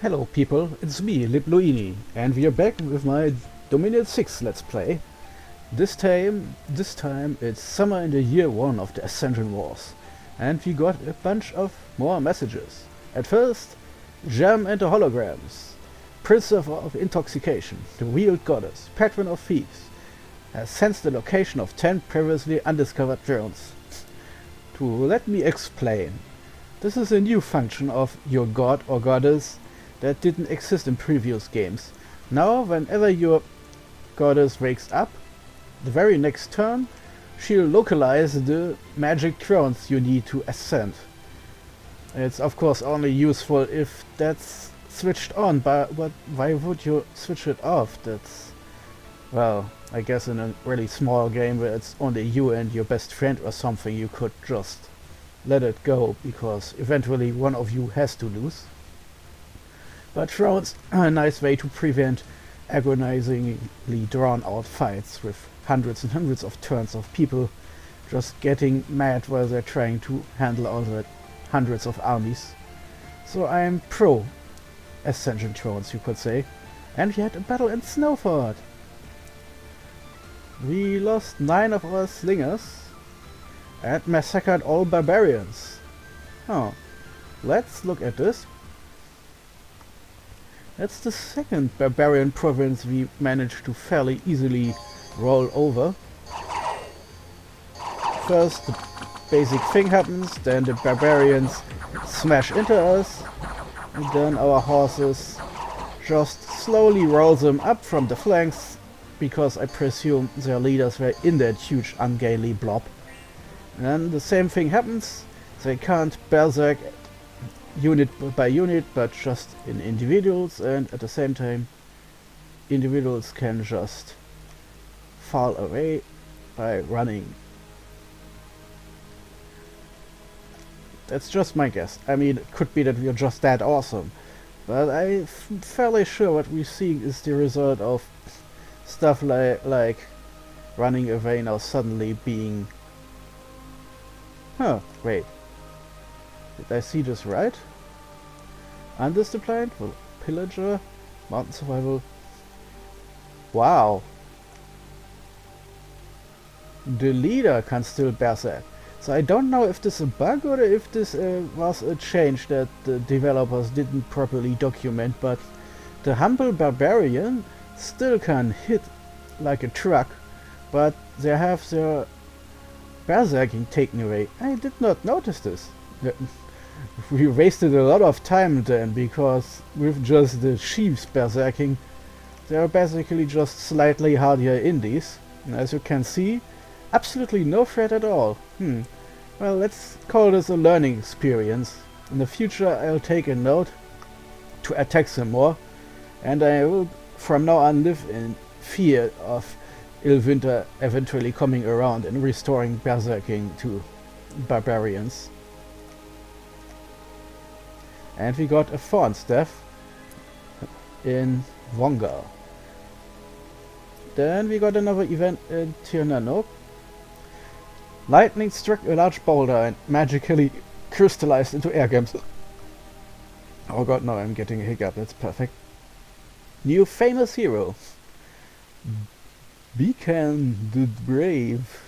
Hello people, it's me, Lipluini, and we are back with my Dominate 6 Let's Play. This time it's summer in the year 1 of the Ascension Wars, and we got a bunch of more messages. At first, Gem and the Holograms, Preserver of Intoxication, the Wheeled Goddess, Patron of Thieves, has sensed the location of 10 previously undiscovered drones. To let me explain, this is a new function of your god or goddess that didn't exist in previous games. Now, whenever your goddess wakes up, the very next turn, she'll localize the magic drones you need to ascend. It's of course only useful if that's switched on, but why would you switch it off? That's, well, I guess in a really small game where it's only you and your best friend or something, you could just let it go, because eventually one of you has to lose. But drones are a nice way to prevent agonizingly drawn out fights with hundreds and hundreds of turns of people just getting mad while they're trying to handle all the hundreds of armies. So I'm pro Ascension drones, you could say. And we had a battle in Snowford. We lost 9 of our slingers and massacred all barbarians. Oh, let's look at this. That's the second barbarian province we managed to fairly easily roll over. First the basic thing happens, then the barbarians smash into us, and then our horses just slowly roll them up from the flanks, because I presume their leaders were in that huge ungainly blob. And then the same thing happens, they can't berserk unit by unit, but just in individuals, and at the same time individuals can just fall away by running. That's just my guess. I mean, it could be that we're just that awesome, but I'm fairly sure what we're seeing is the result of stuff like running away now suddenly being... wait. Did I see this right? Undisciplined? Well, pillager? Mountain survival? Wow. The leader can still berserk. So I don't know if this is a bug or if this was a change that the developers didn't properly document, but the humble barbarian still can hit like a truck, but they have their berserking taken away. I did not notice this. We wasted a lot of time then, because with just the chiefs berserking, they are basically just slightly hardier indies. And as you can see, absolutely no threat at all. Well, let's call this a learning experience. In the future I'll take a note to attack them more, and I will from now on live in fear of Ilwinter eventually coming around and restoring berserking to barbarians. And we got a Thorn Staff in Wonga. Then we got another event in TNN. Lightning struck a large boulder and magically crystallized into air gems. Oh god, no, I'm getting a hiccup, that's perfect. New famous hero. Beacon the Brave.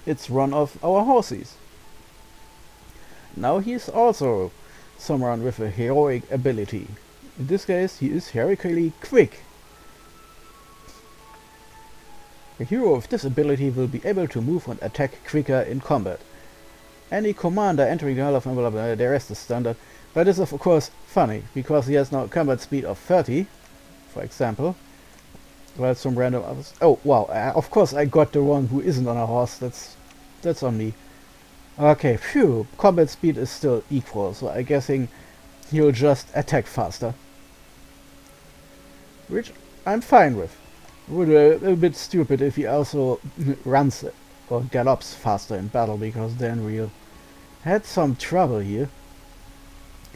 It's one of our horses. Now he is also someone with a heroic ability. In this case, he is heroically quick. A hero with this ability will be able to move and attack quicker in combat. Any commander entering the Hall of blah, blah, the rest is standard, but this is of course funny, because he has now combat speed of 30, for example, while some random others... Oh wow, of course I got the one who isn't on a horse, that's on me. Okay, phew, combat speed is still equal, so I'm guessing he'll just attack faster. Which I'm fine with. Would be a little bit stupid if he also runs or gallops faster in battle, because then we'll had some trouble here.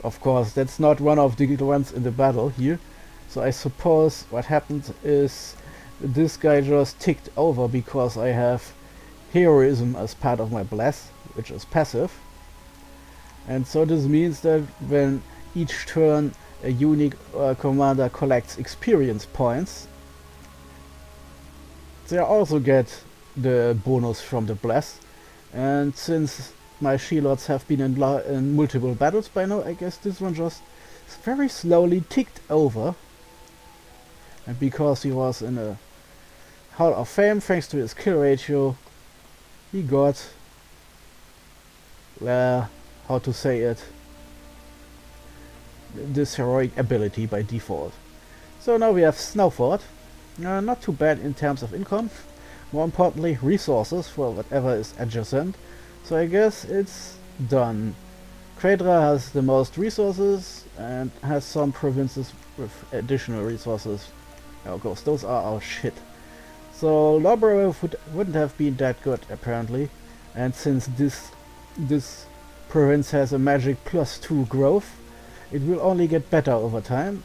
Of course, that's not one of the ones in the battle here, so I suppose what happened is this guy just ticked over because I have heroism as part of my bless, which is passive. And so this means that when each turn a unique commander collects experience points, they also get the bonus from the bless. And since my She-Lords have been in multiple battles by now, I guess this one just very slowly ticked over. And because he was in a Hall of Fame, thanks to his kill ratio, he got, well, how to say it, this heroic ability by default. So now we have Snowford. Not too bad in terms of income. More importantly, resources for whatever is adjacent. So I guess it's done. Quadra has the most resources and has some provinces with additional resources. Of course, those are our shit. So Lawborough wouldn't have been that good apparently. And since this province has a magic +2 growth, it will only get better over time.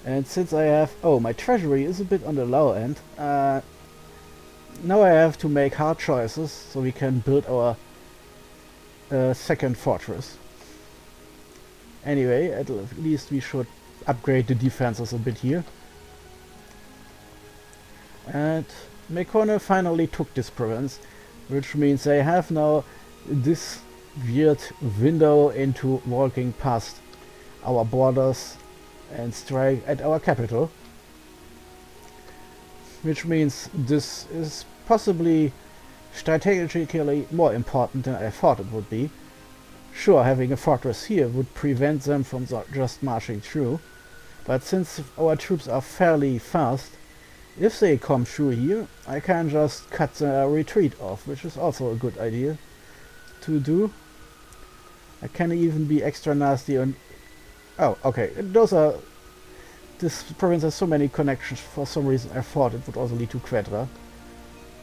And since I have... oh, my treasury is a bit on the low end. Now I have to make hard choices so we can build our second fortress. Anyway, at least we should upgrade the defenses a bit here. And Meko-Night finally took this province, which means they have now this weird window into walking past our borders and strike at our capital. Which means this is possibly strategically more important than I thought it would be. Sure, having a fortress here would prevent them from just marching through, but since our troops are fairly fast, if they come through here, I can just cut their retreat off, which is also a good idea to do. I can even be extra nasty on... oh, okay, this province has so many connections, for some reason I thought it would also lead to Quadra.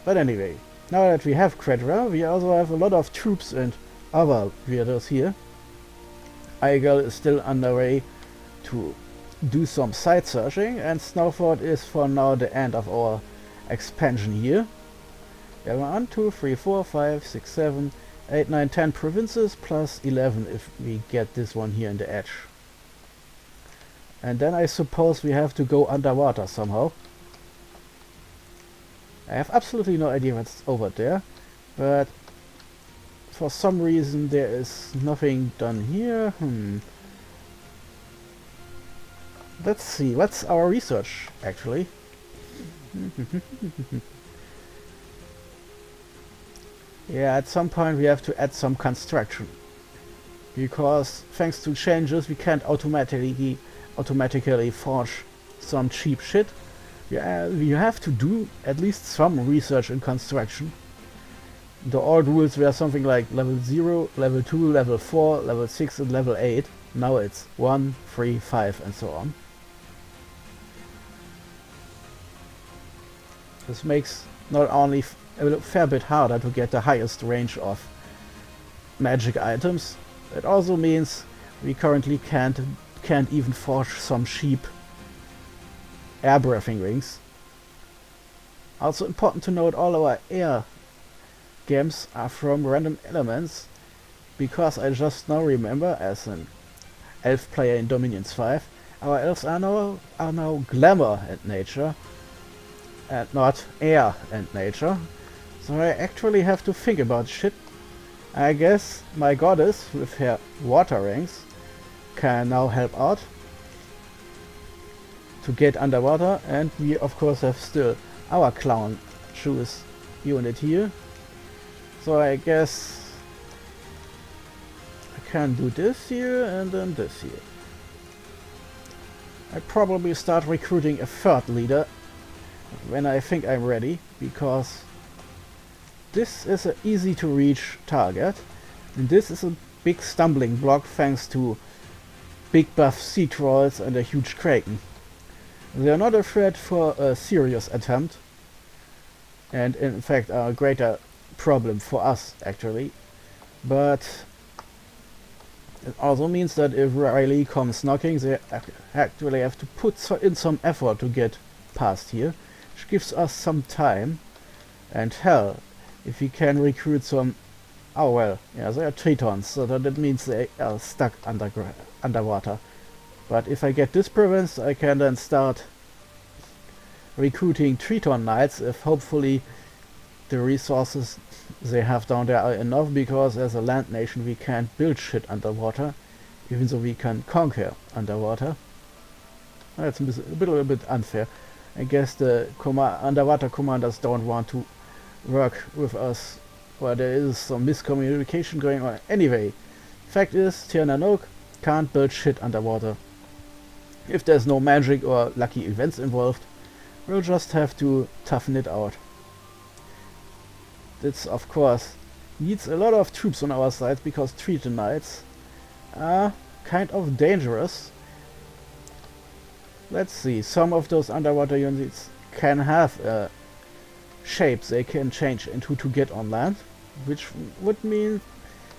But anyway, now that we have Quadra, we also have a lot of troops and other weirdos here. Aigel is still underway to do some site searching, and Snowford is for now the end of our expansion here. We have 1, 2, 3, 4, 5, 6, 7, 8, 9, 10 provinces, plus 11 if we get this one here in the edge. And then I suppose we have to go underwater somehow. I have absolutely no idea what's over there, but for some reason there is nothing done here. Let's see, what's our research actually? Yeah, at some point we have to add some construction, because thanks to changes we can't automatically forge some cheap shit. We have to do at least some research in construction. The old rules were something like level 0, level 2, level 4, level 6 and level 8. Now it's 1, 3, 5 and so on. This makes not only a fair bit harder to get the highest range of magic items, it also means we currently can't even forge some cheap air breathing rings. Also important to note, all our air gems are from random elements, because I just now remember, as an elf player in Dominions 5, our elves are now glamour and nature, and not air and nature. So I actually have to think about shit. I guess my goddess with her water rings can now help out to get underwater, and we of course have still our clown shoes unit here. So I guess I can do this here and then this here. I probably start recruiting a third leader when I think I'm ready, because this is an easy to reach target, and this is a big stumbling block thanks to big buff sea trolls and a huge kraken. They are not a threat for a serious attempt, and in fact are a greater problem for us actually, but it also means that if Riley comes knocking, they actually have to put in some effort to get past here, which gives us some time. And hell, if we can recruit some Oh well, yeah, they are Tritons, so that means they are stuck underwater. But if I get this province, I can then start recruiting Triton Knights if hopefully the resources they have down there are enough, because as a land nation we can't build shit underwater, even though we can conquer underwater. That's a little bit unfair. I guess the underwater commanders don't want to work with us, or there is some miscommunication going on. Anyway, fact is, TNN can't build shit underwater. If there's no magic or lucky events involved, we'll just have to toughen it out. This, of course, needs a lot of troops on our side, because Triton Knights are kind of dangerous. Let's see, some of those underwater units can have shapes they can change into to get on land, which would mean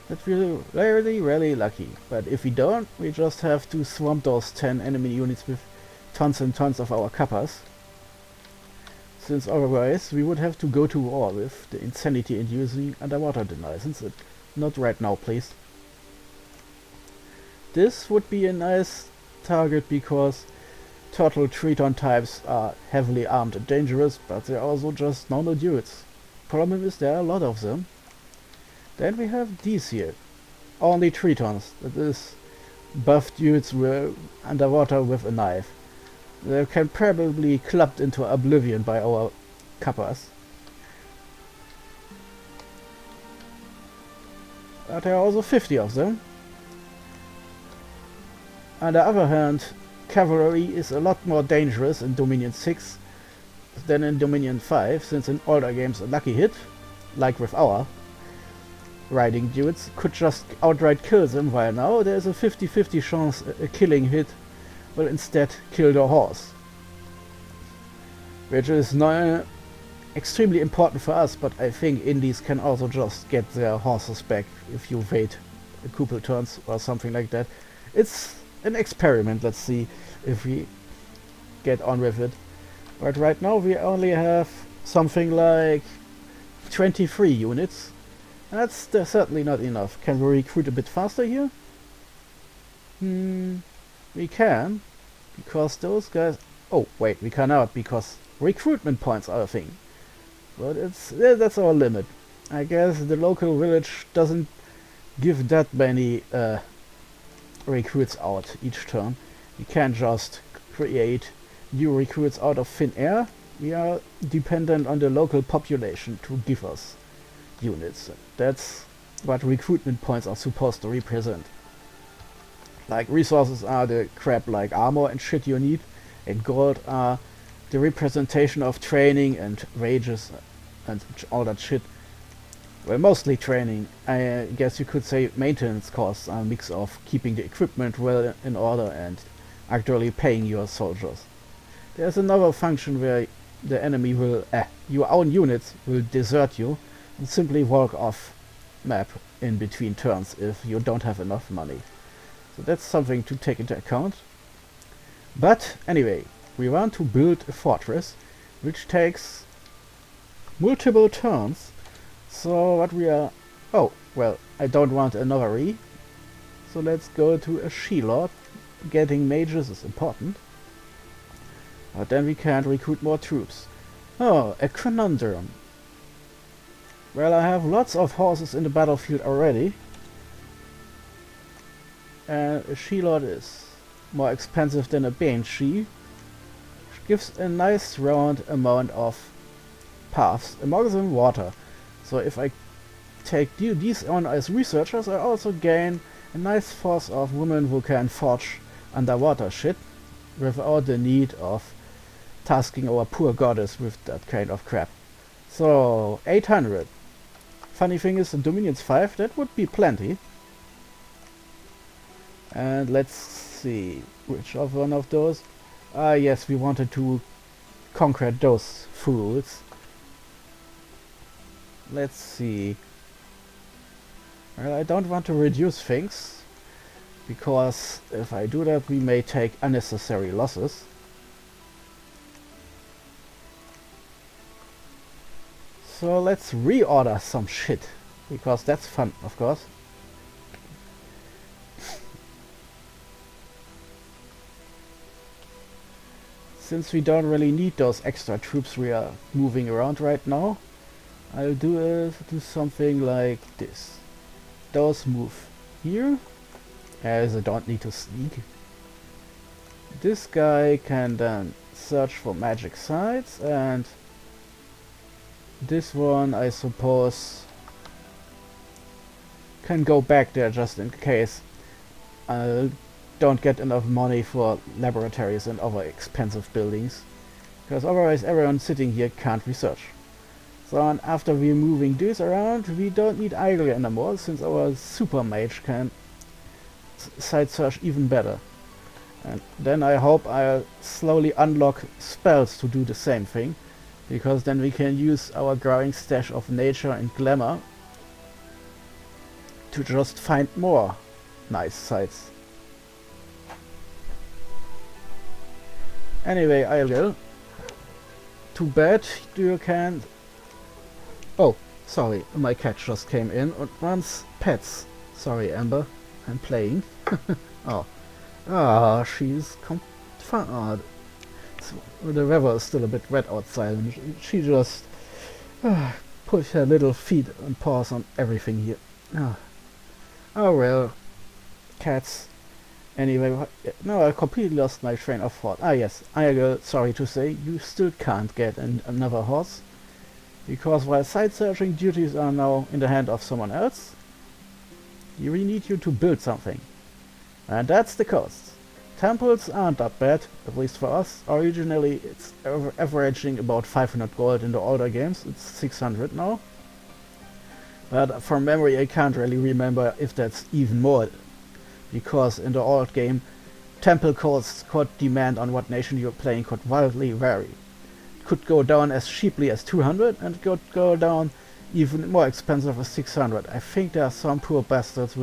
that we're really lucky. But if we don't, we just have to swamp those 10 enemy units with tons and tons of our kappas. Since otherwise we would have to go to war with the insanity-inducing underwater denizens. Not right now, please. This would be a nice target, because turtle Triton types are heavily armed and dangerous, but they're also just normal dudes. Problem is, there are a lot of them. Then we have these here. Only Tritons. That is buff dudes underwater with a knife. They can probably clubbed into oblivion by our kappas. But there are also 50 of them. On the other hand, cavalry is a lot more dangerous in Dominion 6 than in Dominion 5, since in older games a lucky hit, like with our riding dudes, could just outright kill them, while now there's a 50-50 chance a killing hit will instead kill the horse. Which is not extremely important for us, but I think indies can also just get their horses back if you wait a couple turns or something like that. It's an experiment, let's see if we get on with it. But right now we only have something like 23 units. That's certainly not enough. Can we recruit a bit faster here? We can, because those guys... Oh, wait, we cannot, because recruitment points are a thing. But that's our limit. I guess the local village doesn't give that many recruits out each turn. We can't just create new recruits out of thin air. We are dependent on the local population to give us units. That's what recruitment points are supposed to represent. Like, resources are the crap like armor and shit you need, and gold are the representation of training and wages and all that shit. Well, mostly training. I guess you could say maintenance costs are a mix of keeping the equipment well in order and actually paying your soldiers. There's another function where the enemy will, your own units will desert you and simply walk off map in between turns if you don't have enough money. So that's something to take into account. But anyway, we want to build a fortress which takes multiple turns. So what we are... Oh, well, I don't want another re. So let's go to a she-lord. Getting mages is important. But then we can't recruit more troops. Oh, a conundrum. Well, I have lots of horses in the battlefield already. And a she-lord is more expensive than a banshee, which gives a nice round amount of paths, among them water. So if I take these on as researchers, I also gain a nice force of women who can forge underwater shit without the need of tasking our poor goddess with that kind of crap. So 800. Funny thing is, in Dominions 5 that would be plenty. And let's see, which of one of those? Ah yes, we wanted to conquer those fools. Let's see. Well, I don't want to reduce things, because if I do that we may take unnecessary losses. So let's reorder some shit. because that's fun, of course. Since we don't really need those extra troops we are moving around right now, I'll do something like this. Those move here, as I don't need to sneak. This guy can then search for magic sites, and this one, I suppose, can go back there just in case I don't get enough money for laboratories and other expensive buildings, because otherwise everyone sitting here can't research. So after we're moving this around, we don't need idle anymore, since our super mage can site search even better. And then I hope I'll slowly unlock spells to do the same thing, because then we can use our growing stash of nature and glamour to just find more nice sites. Anyway, I'll go. Too bad you can't... Oh, sorry, my cat just came in and wants pets. Sorry, Amber, I'm playing. Oh. Ah, she's so, the weather is still a bit wet outside, and she just put her little feet and paws on everything here. Oh well, cats. Anyway, no, I completely lost my train of thought. Ah yes, sorry to say, you still can't get another horse, because while site searching duties are now in the hand of someone else, we need you to build something. And that's the cost. Temples aren't that bad, at least for us. Originally it's averaging about 500 gold in the older games, it's 600 now. But from memory I can't really remember if that's even more, because in the old game temple costs demand on what nation you're playing could wildly vary. It could go down as cheaply as 200 and could go down even more expensive as 600. I think there are some poor bastards who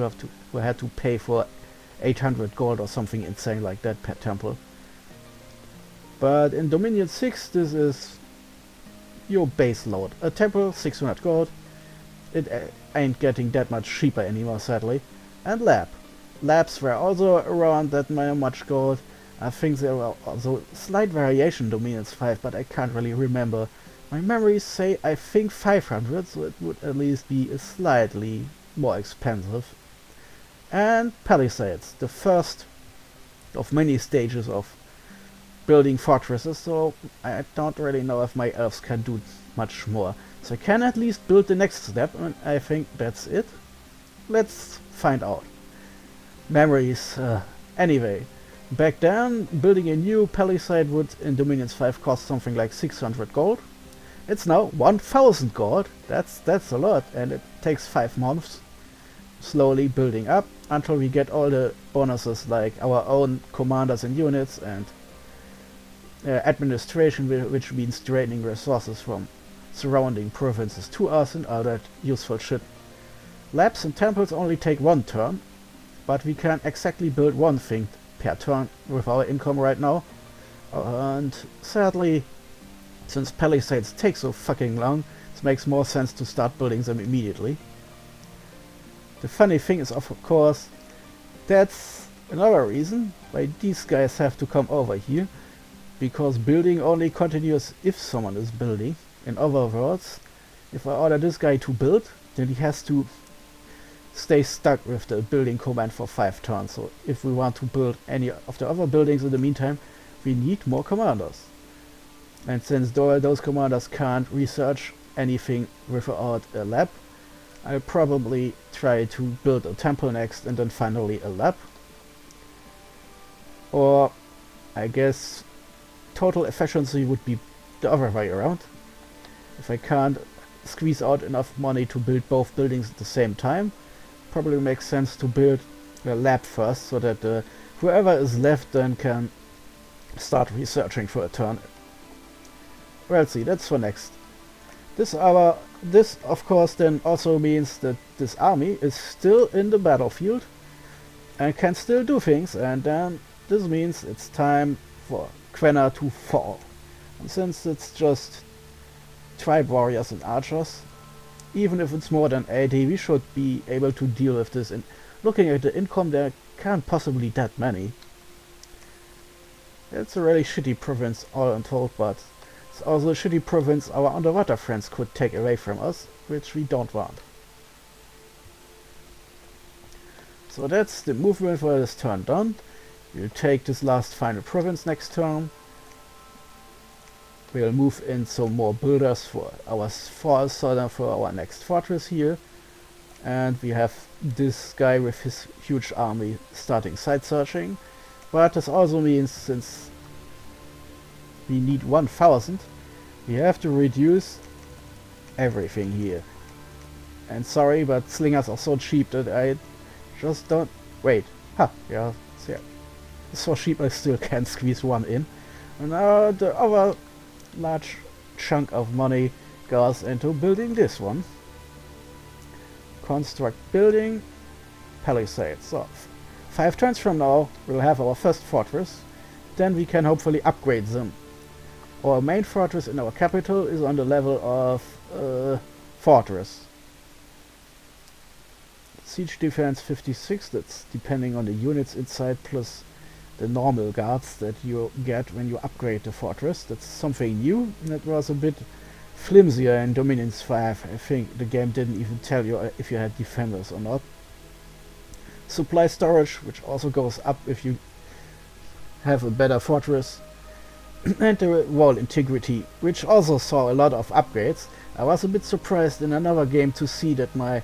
had to pay for 800 gold or something insane like that per temple. But in Dominion 6 this is your base load. A temple, 600 gold. It ain't getting that much cheaper anymore, sadly. And labs were also around that much gold. I think there were also slight variation in Dominions 5, but I can't really remember. My memories say I think 500, so it would at least be slightly more expensive. And palisades, the first of many stages of building fortresses, so I don't really know if my elves can do much more. So I can at least build the next step, and I think that's it. Let's find out. Memories. Anyway, back then, building a new palisade would in Dominions 5 cost something like 600 gold. It's now 1000 gold. That's a lot, and it takes 5 months. Slowly building up until we get all the bonuses like our own commanders and units and administration, which means draining resources from surrounding provinces to us and all that useful shit. Labs and temples only take 1 turn, but we can exactly build 1 thing per turn with our income right now. And sadly, since palisades take so fucking long, it makes more sense to start building them immediately. The funny thing is, of course, that's another reason why these guys have to come over here, because building only continues if someone is building. In other words, if I order this guy to build, then he has to stay stuck with the building command for 5 turns. So if we want to build any of the other buildings in the meantime, we need more commanders. And since those commanders can't research anything without a lab, I'll probably try to build a temple next and then finally a lab. Or I guess total efficiency would be the other way around. If I can't squeeze out enough money to build both buildings at the same time, probably makes sense to build a lab first, so that whoever is left then can start researching for a turn. Well, see, that's for next. This of course then also means that this army is still in the battlefield and can still do things, and then this means it's time for Quenna to fall. And since it's just tribe warriors and archers, even if it's more than 80, we should be able to deal with this. And looking at the income, there can't possibly that many. It's a really shitty province all in told, but it's also a shitty province our underwater friends could take away from us, which we don't want. So that's the movement for this turn done. We'll take this last final province next turn. We'll move in some more builders for our for our next fortress here. And we have this guy with his huge army starting site searching. But this also means, since we need 1000, we have to reduce everything here. And sorry, but slingers are so cheap that I just don't... Wait. Ha! Yeah, so cheap I still can't squeeze one in. And now the other large chunk of money goes into building this one. Construct building, palisades. So 5 turns from now we'll have our first fortress. Then we can hopefully upgrade them. Our main fortress in our capital is on the level of fortress. Siege defense 56, that's depending on the units inside, plus the normal guards that you get when you upgrade the fortress. That's something new, and that was a bit flimsier in Dominions 5. I think the game didn't even tell you if you had defenders or not. Supply storage, which also goes up if you have a better fortress. And the wall integrity, which also saw a lot of upgrades. I was a bit surprised in another game to see that my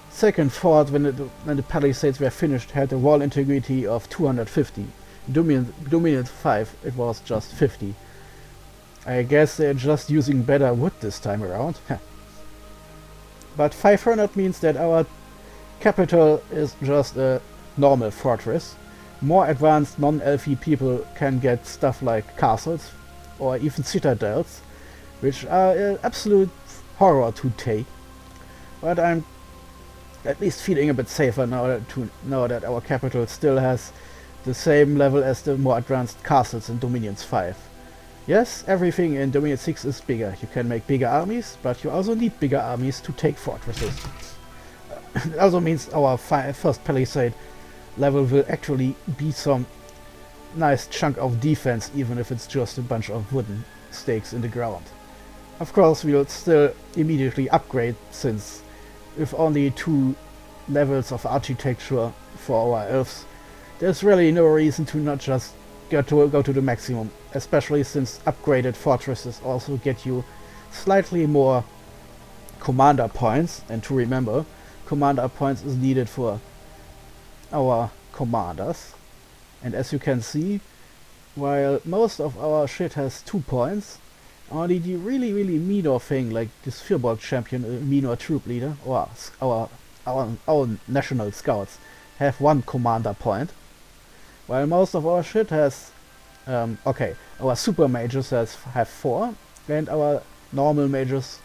second fort, when the palisades were finished, had a wall integrity of 250. Dominion 5 it was just 50. I guess they're just using better wood this time around. But 500 means that our capital is just a normal fortress. More advanced non-elfy people can get stuff like castles or even citadels, which are an absolute horror to take. But I'm at least feeling a bit safer now that our capital still has the same level as the more advanced castles in Dominions 5. Yes, everything in Dominion 6 is bigger. You can make bigger armies, but you also need bigger armies to take fortresses. It also means our first palisade level will actually be some nice chunk of defense, even if it's just a bunch of wooden stakes in the ground. Of course, we'll still immediately upgrade, since with only 2 levels of architecture for our elves, there's really no reason to not just go to the maximum, especially since upgraded fortresses also get you slightly more commander points. And to remember, commander points is needed for our commanders. And as you can see, while most of our shit has 2 points, only the really minor thing, like this Firbolg champion, minor troop leader, or our national scouts, have 1 commander point. While most of our shit has, our super mages have 4, and our normal mages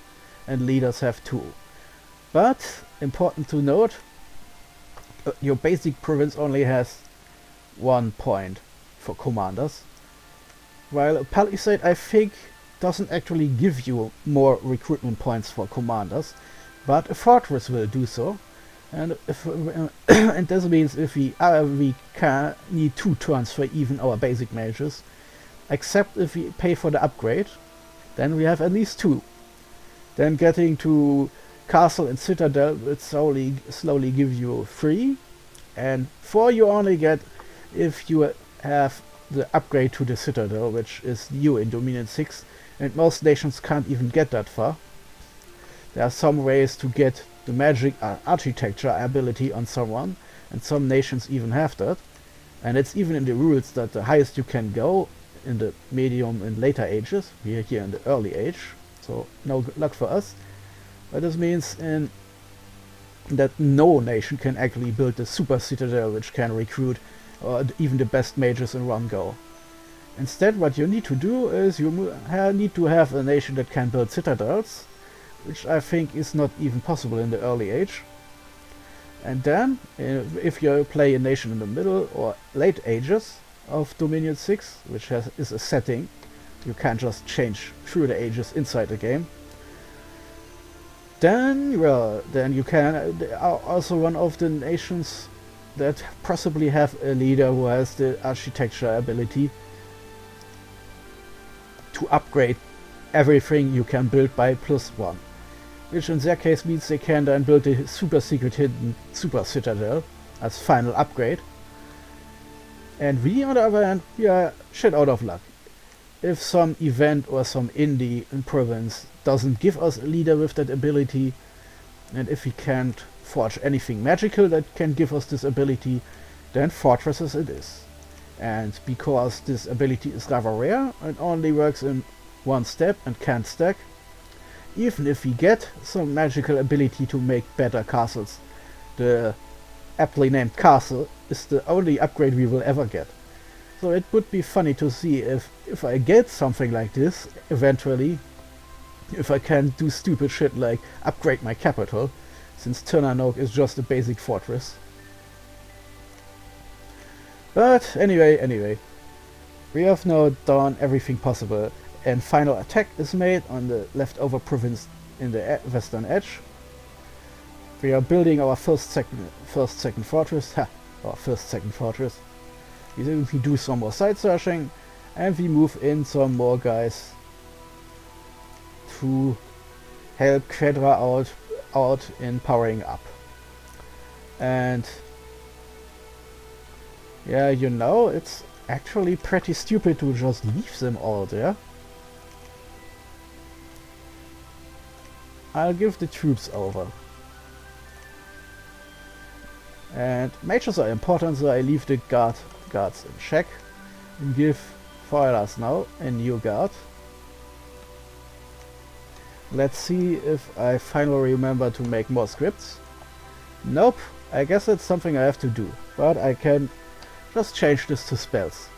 and leaders have 2. But, important to note, your basic province only has 1 point for commanders, while a palisade, I think, doesn't actually give you more recruitment points for commanders, but a fortress will do so. And and this means if we need 2 turns for even our basic mages, except if we pay for the upgrade, then we have at least 2. Then getting to castle and citadel will slowly give you 3, and 4 you only get if you have the upgrade to the citadel, which is new in Dominion 6, and most nations can't even get that far. There are some ways to get the magic architecture ability on someone, and some nations even have that. And it's even in the rules that the highest you can go in the medium and later ages. We are here in the early age, so no good luck for us. But this means that no nation can actually build the super citadel which can recruit even the best mages in one go. Instead, what you need to do is you need to have a nation that can build citadels, which I think is not even possible in the early age. And then, if you play a nation in the middle or late ages of Dominion 6, which is a setting, you can't just change through the ages inside the game, Then, well, then you can are also one of the nations that possibly have a leader who has the architecture ability to upgrade everything you can build by +1. Which in their case means they can then build a super secret hidden super citadel as final upgrade. And we, on the other hand, we are shit out of luck. If some event or some indie in province doesn't give us a leader with that ability, and if we can't forge anything magical that can give us this ability, then fortresses it is. And because this ability is rather rare and only works in one step and can't stack, even if we get some magical ability to make better castles, the aptly named castle is the only upgrade we will ever get. So it would be funny to see if I get something like this eventually, if I can do stupid shit like upgrade my capital, since TNN is just a basic fortress. But anyway, we have now done everything possible, and final attack is made on the leftover province in the western edge. We are building our second fortress. Our second fortress. We do some more side searching, and we move in some more guys to help Quedra out in powering up. And yeah, you know, it's actually pretty stupid to just leave them all there. I'll give the troops over. And mages are important, so I leave the guards in check and give foilers now a new guard. Let's see if I finally remember to make more scripts. Nope, I guess it's something I have to do, but I can just change this to spells.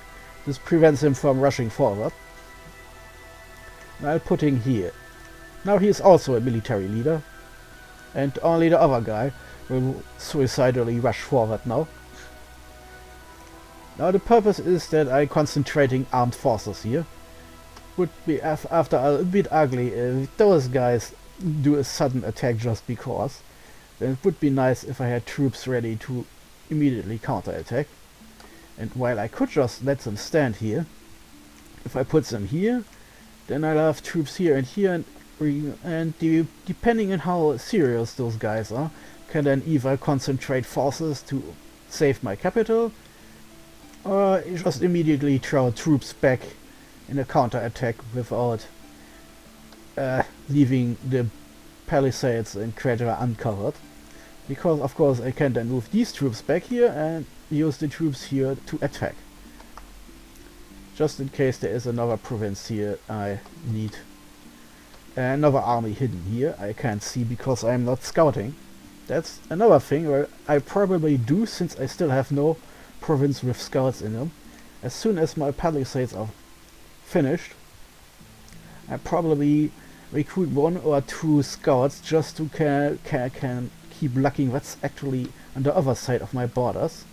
This prevents him from rushing forward. I'll put him here. Now he is also a military leader, and only the other guy will suicidally rush forward now. Now the purpose is that I'm concentrating armed forces here. Would be after a bit ugly if those guys do a sudden attack just because. Then it would be nice if I had troops ready to immediately counterattack. And while I could just let them stand here, if I put them here, then I'll have troops here, and depending on how serious those guys are, can then either concentrate forces to save my capital, or just immediately throw troops back in a counterattack without leaving the palisades and Quedra uncovered. Because of course I can then move these troops back here and use the troops here to attack. Just in case there is another province here I need. Another army hidden here I can't see because I'm not scouting. That's another thing where I probably do, since I still have no province with scouts in them. As soon as my palisades are finished, I probably recruit 1 or 2 scouts just to can keep looking what's actually on the other side of my borders.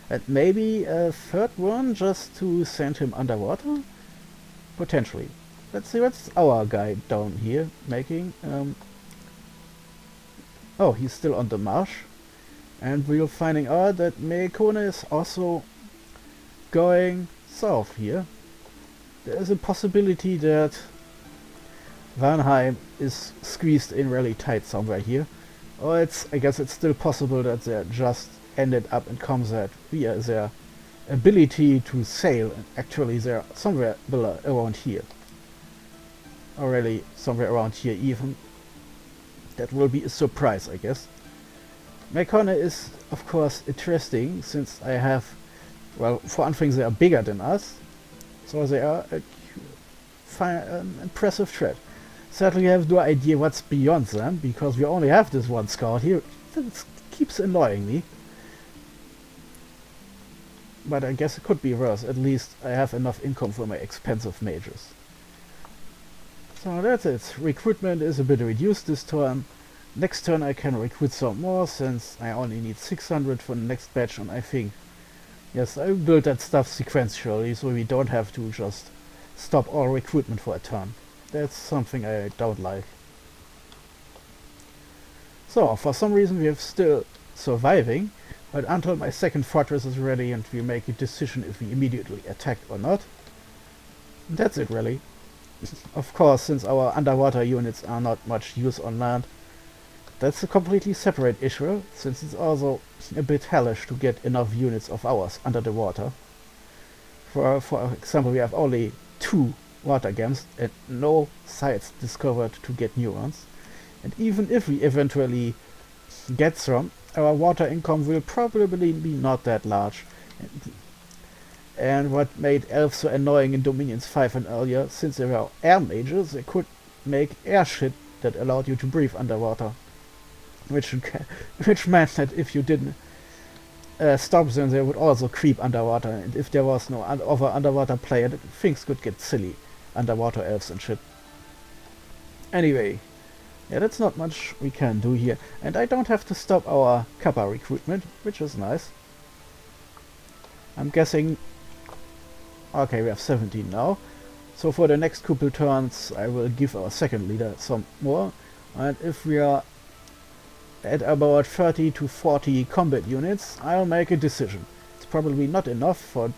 And maybe a 3rd one just to send him underwater? Potentially. Let's see what's our guy down here making. Oh, he's still on the marsh. And we're finding out that Meko-Night is also going south here. There is a possibility that Vanheim is squeezed in really tight somewhere here. Or I guess it's still possible that they just ended up in combat via their ability to sail, and actually they're somewhere below, around here. Or really somewhere around here even. That will be a surprise, I guess. Meko-Night is of course interesting, since I have, well, for one thing they are bigger than us, so they are an impressive threat. Sadly I have no idea what's beyond them, because we only have this one scout here. That keeps annoying me. But I guess it could be worse. At least I have enough income for my expensive mages. So that's it. Recruitment is a bit reduced this turn. Next turn I can recruit some more, since I only need 600 for the next batch, and I think, yes, I will build that stuff sequentially, so we don't have to just stop all recruitment for a turn. That's something I don't like. So, for some reason we are still surviving, but until my second fortress is ready and we make a decision if we immediately attack or not. That's it really. Of course, since our underwater units are not much use on land, that's a completely separate issue, since it's also a bit hellish to get enough units of ours under the water. For example, we have only 2 water gems and no sites discovered to get new ones. And even if we eventually get some, our water income will probably be not that large. And what made elves so annoying in Dominions 5 and earlier, since they were air mages, they could make air shit that allowed you to breathe underwater. Which meant that if you didn't stop them, they would also creep underwater, and if there was no other underwater player, things could get silly. Underwater elves and shit. Anyway, yeah, that's not much we can do here, and I don't have to stop our Kappa recruitment, which is nice. I'm guessing... Okay, we have 17 now, so for the next couple turns I will give our second leader some more, and if we are at about 30 to 40 combat units, I'll make a decision. It's probably not enough for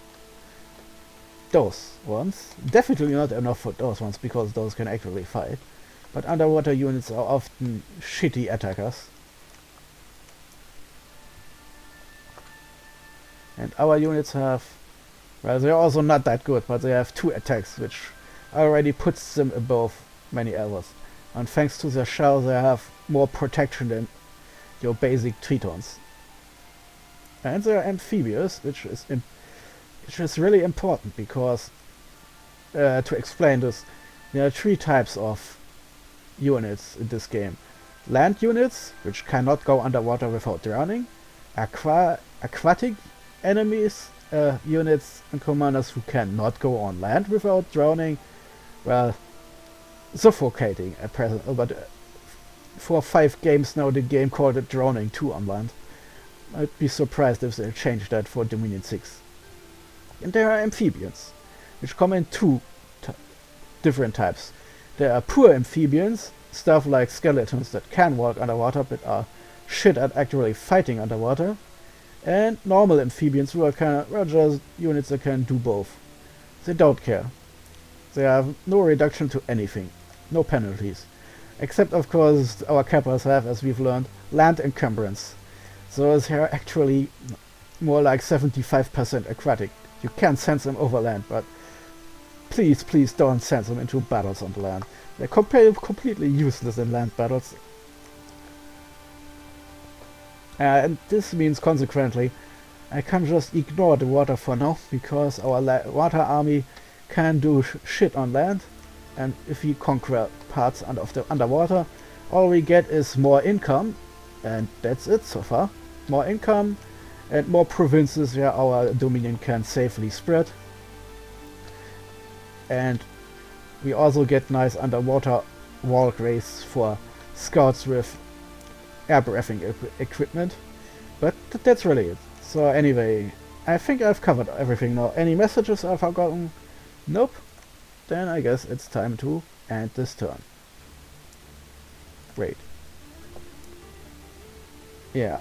those ones. Definitely not enough for those ones, because those can actually fight. But underwater units are often shitty attackers. And our units have... Well, they're also not that good, but they have 2 attacks, which already puts them above many others. And thanks to their shell, they have more protection than your basic Tritons. And they're amphibious, which is really important, because to explain this, there are 3 types of units in this game. Land units, which cannot go underwater without drowning. Aquatic enemies, units and commanders who cannot go on land without drowning. Well, suffocating at present, but for 5 games now the game called it drowning 2 on land. I'd be surprised if they change that for Dominion 6. And there are amphibians, which come in 2 different types. There are poor amphibians, stuff like skeletons that can walk underwater but are shit at actually fighting underwater. And normal amphibians who are just units that can do both. They don't care. They have no reduction to anything, no penalties. Except of course our Kappas have, as we've learned, land encumbrance. So they're actually more like 75% aquatic. You can send them over land, but please don't send them into battles on the land. They're completely useless in land battles. And this means consequently I can just ignore the water for now, because our water army can do shit on land, and if we conquer parts of the underwater, all we get is more income, and that's it so far. More income and more provinces where our dominion can safely spread. And we also get nice underwater wall race for scouts with air breathing equipment. But that's really it. So anyway, I think I've covered everything now. Any messages I've forgotten? Nope. Then I guess it's time to end this turn. Wait. Yeah,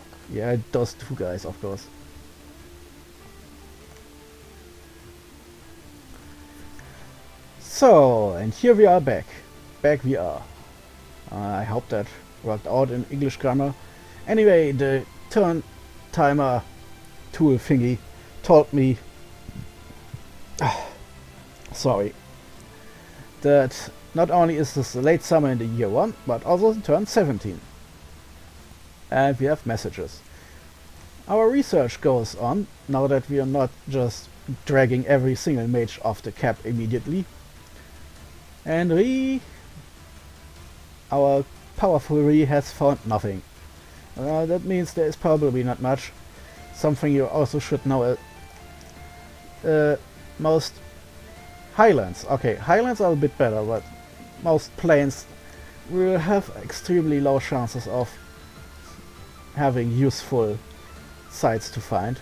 those 2 guys, of course. So, and here we are back. Back we are. I hope that worked out in English grammar. Anyway, the turn timer tool thingy told me sorry, that not only is this the late summer in the year 1, but also turn 17. And we have messages. Our research goes on, now that we are not just dragging every single mage off the cap immediately. And our powerful Re has found nothing. That means there is probably not much. Something you also should know, most highlands. Okay, highlands are a bit better, but most plains will have extremely low chances of having useful sites to find.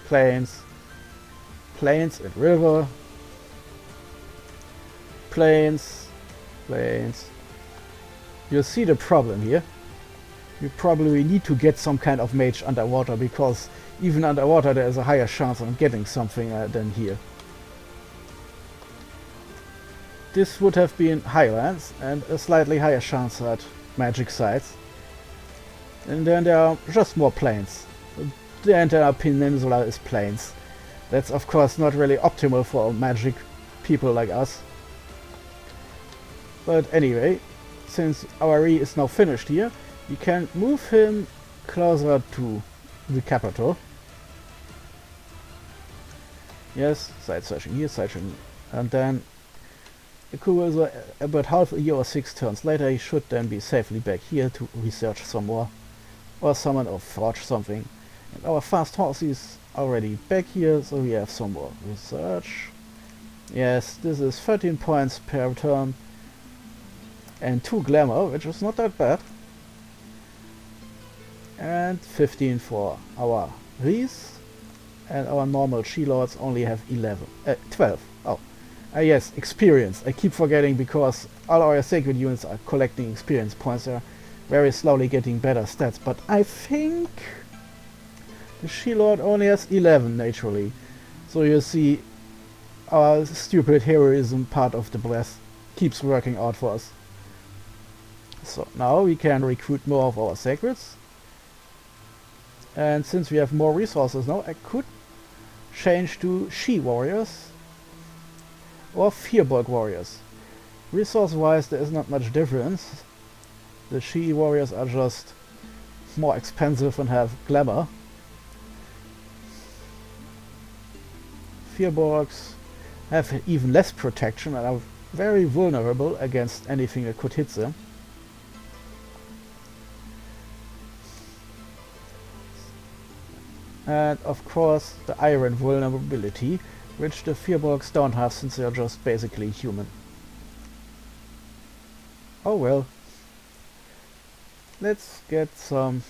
Plains and river. Plains. You see the problem here. We probably need to get some kind of mage underwater, because even underwater there is a higher chance of getting something than here. This would have been highlands and a slightly higher chance at magic sites. And then there are just more plains. The entire peninsula is plains. That's of course not really optimal for magic people like us. But anyway, since our re is now finished here, we can move him closer to the capital. Yes, side searching here, side searching, and then about half a year or 6 turns later, he should then be safely back here to research some more, or summon or forge something. And our fast horse is already back here, so we have some more research. Yes, this is 13 points per turn, and 2 glamour, which is not that bad. And 15 for our Reese, and our normal She-Lords only have 12. Oh, yes, experience. I keep forgetting because all our sacred units are collecting experience points. They're very slowly getting better stats, but I think the She-Lord only has 11 naturally. So you see, our stupid heroism part of the bless keeps working out for us. So now we can recruit more of our sacreds. And since we have more resources now, I could change to She-Warriors or Fearbolg Warriors. Resource-wise, there is not much difference. The She-Warriors are just more expensive and have glamour. Fearbolgs have even less protection and are very vulnerable against anything that could hit them. And of course the iron vulnerability, which the Fearbolgs don't have since they are just basically human. Oh well. Let's get some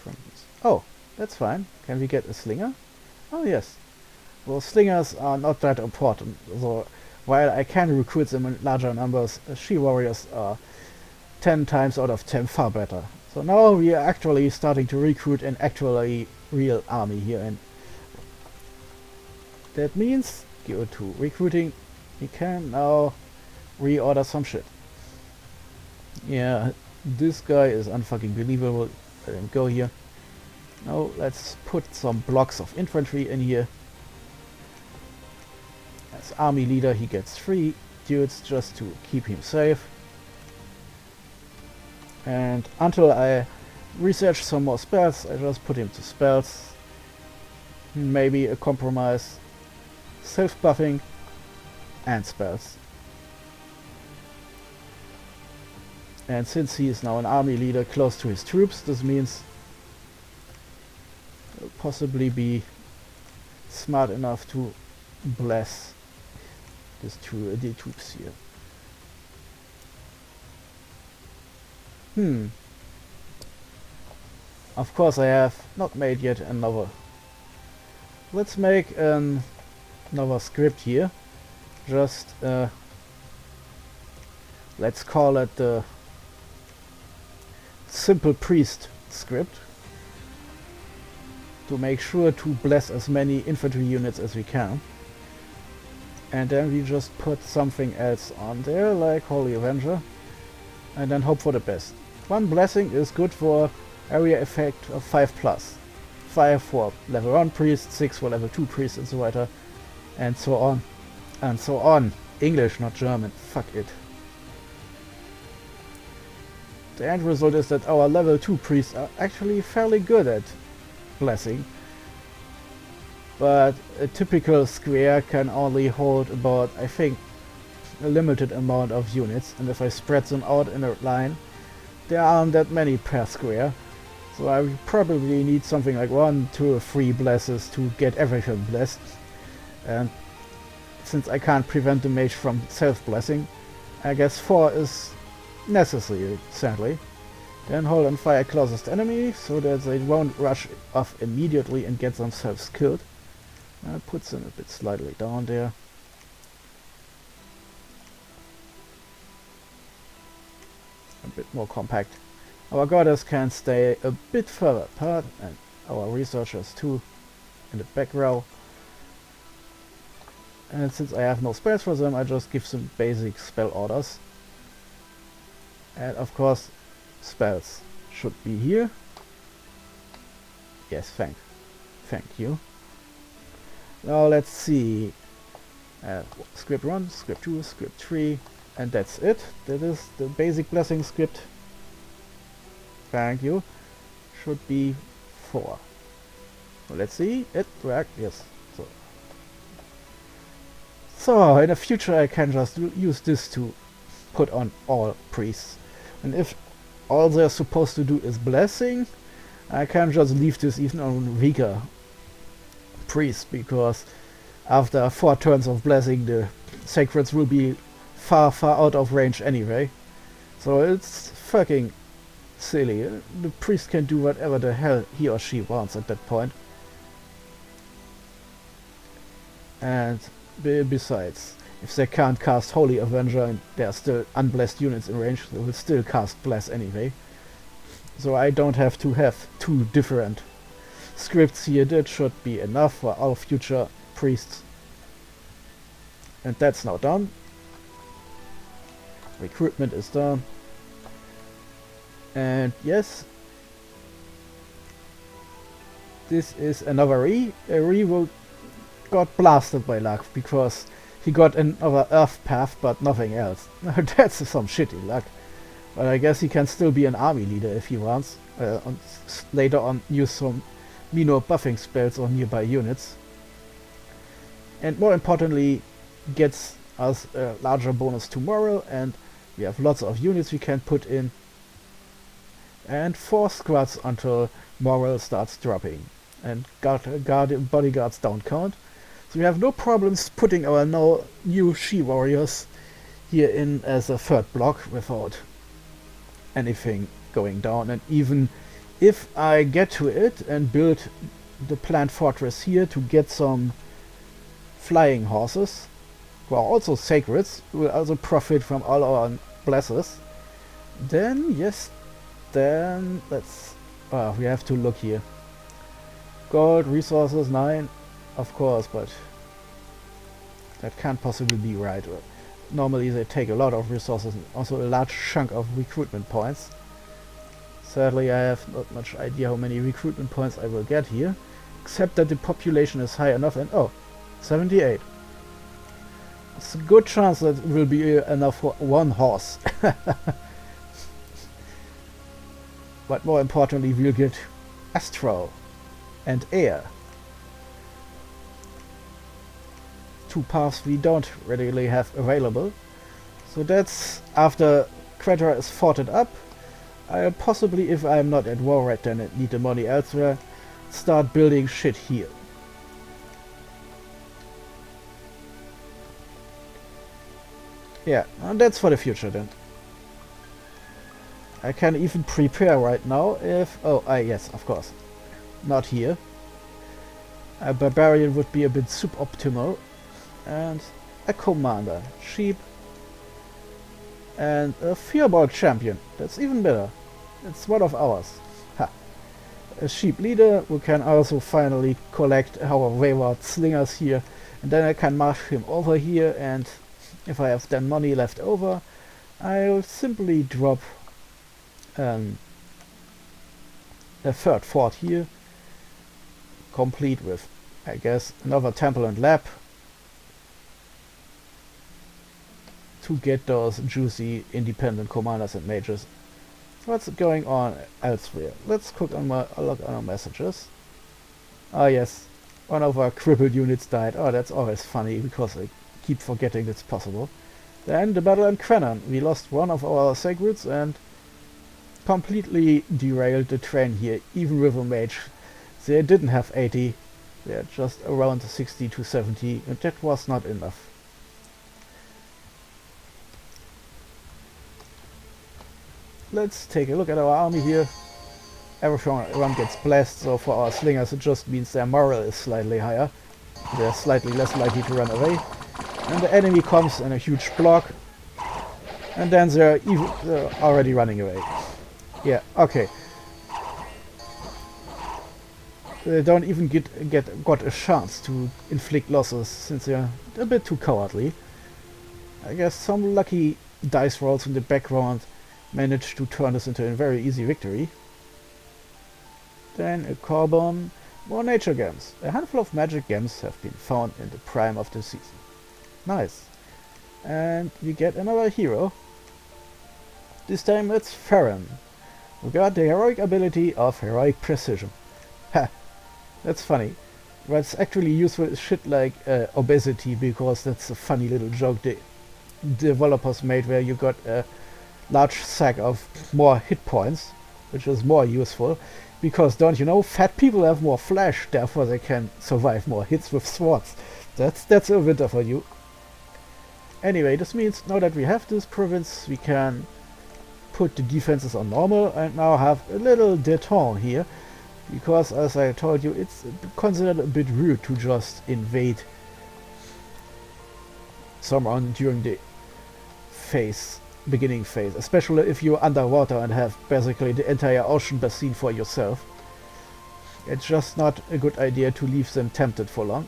from these. Oh, that's fine. Can we get a slinger? Oh yes. Well, slingers are not that important, so while I can recruit them in larger numbers, She-Warriors are 10 times out of 10 far better. So now we are actually starting to recruit an actually real army here, and that means go to recruiting. We can now reorder some shit. Yeah, this guy is unfucking believable. Let him go here. Now let's put some blocks of infantry in here. As army leader he gets 3 dudes just to keep him safe. And until I research some more spells, I just put him to spells. Maybe a compromise. Self-buffing and spells. And since he is now an army leader close to his troops, this means he'll possibly be smart enough to bless the troops here. Of course I have not made yet another. Let's make another script here. Just let's call it the simple priest script, to make sure to bless as many infantry units as we can. And then we just put something else on there, like Holy Avenger, and then hope for the best. 1 blessing is good for area effect of 5+. 5 for level 1 priest, 6 for level 2 priest, and so weiter, and so on. And so on. English, not German. Fuck it. The end result is that our level 2 priests are actually fairly good at blessing. But a typical square can only hold about, I think, a limited amount of units, and if I spread them out in a line, there aren't that many per square. So I will probably need something like 1, 2 or 3 blesses to get everything blessed. And since I can't prevent the mage from self-blessing, I guess 4 is necessary, sadly. Then hold on fire closest enemy, so that they won't rush off immediately and get themselves killed. That puts them a bit slightly down there. A bit more compact. Our goddess can stay a bit further apart, and our researchers too in the back row. And since I have no spells for them, I just give them basic spell orders. And of course, spells should be here. Yes, thank you. Now let's see. Script 1, script 2, script 3, and that's it. That is the basic blessing script. Thank you. Should be 4. So let's see. It worked. Yes. So in the future I can just use this to put on all priests. And if all they're supposed to do is blessing, I can just leave this even on weaker priests, because after 4 turns of blessing the sacreds will be far out of range anyway. So it's fucking silly. The priest can do whatever the hell he or she wants at that point. And besides, if they can't cast Holy Avenger and there are still unblessed units in range, they will still cast Bless anyway. So I don't have to have 2 different scripts here. That should be enough for all future priests. And that's now done. Recruitment is done. And yes, this is another Re. Re got blasted by luck because he got another Earth path but nothing else. That's some shitty luck. But I guess he can still be an army leader if he wants. And later on use some minor buffing spells on nearby units. And more importantly, gets us a larger bonus to morale, and we have lots of units we can put in. And 4 squads until morale starts dropping. And bodyguards don't count. So we have no problems putting our new she-warriors here in as a 3rd block without anything going down. And even if I get to it and build the planned fortress here to get some flying horses, who are also sacreds, who will also profit from all our blesses, then yes, then let's... we have to look here. Gold, resources, 9, of course, but that can't possibly be right. Normally they take a lot of resources and also a large chunk of recruitment points. Sadly I have not much idea how many recruitment points I will get here, except that the population is high enough, and 78. It's a good chance that it will be enough for 1 horse. But more importantly, we'll get astral and air. 2 paths we don't readily have available. So that's after Quadra is forted up. I'll possibly, if I'm not at war right then and need the money elsewhere, start building shit here. Yeah, and that's for the future then. I can even prepare right now if... yes, of course. Not here. A barbarian would be a bit suboptimal. And a commander. Sheep. And a Fearball champion. That's even better. It's one of ours. Ha. A sheep leader who can also finally collect our wayward slingers here. And then I can march him over here, and if I have then money left over, I'll simply drop a 3rd fort here, complete with, I guess, another temple and lab to get those juicy independent commanders and mages. What's going on elsewhere? Let's look on our messages. Ah yes, one of our crippled units died. Oh, that's always funny because I keep forgetting it's possible. Then the battle in Quenan. We lost one of our sacreds and completely derailed the train here, even with a mage. They didn't have 80, they're just around 60 to 70, and that was not enough. Let's take a look at our army here. Everyone gets blessed, so for our slingers it just means their morale is slightly higher. They're slightly less likely to run away. And the enemy comes in a huge block, and then they're already running away. Yeah, okay. They don't even got a chance to inflict losses since they're a bit too cowardly. I guess some lucky dice rolls in the background managed to turn this into a very easy victory. Then a carbon, more nature gems. A handful of magic gems have been found in the prime of the season. Nice. And we get another hero. This time it's Farron, who got the heroic ability of heroic precision. Ha! That's funny. What's actually useful is shit like obesity, because that's a funny little joke the developers made where you got a large sack of more hit points, which is more useful, because don't you know, fat people have more flesh, therefore they can survive more hits with swords. That's a winter for you. Anyway, this means now that we have this province, we can put the defenses on normal and now have a little détente here, because as I told you, it's considered a bit rude to just invade someone during the beginning phase, especially if you're underwater and have basically the entire ocean basin for yourself. It's just not a good idea to leave them tempted for long.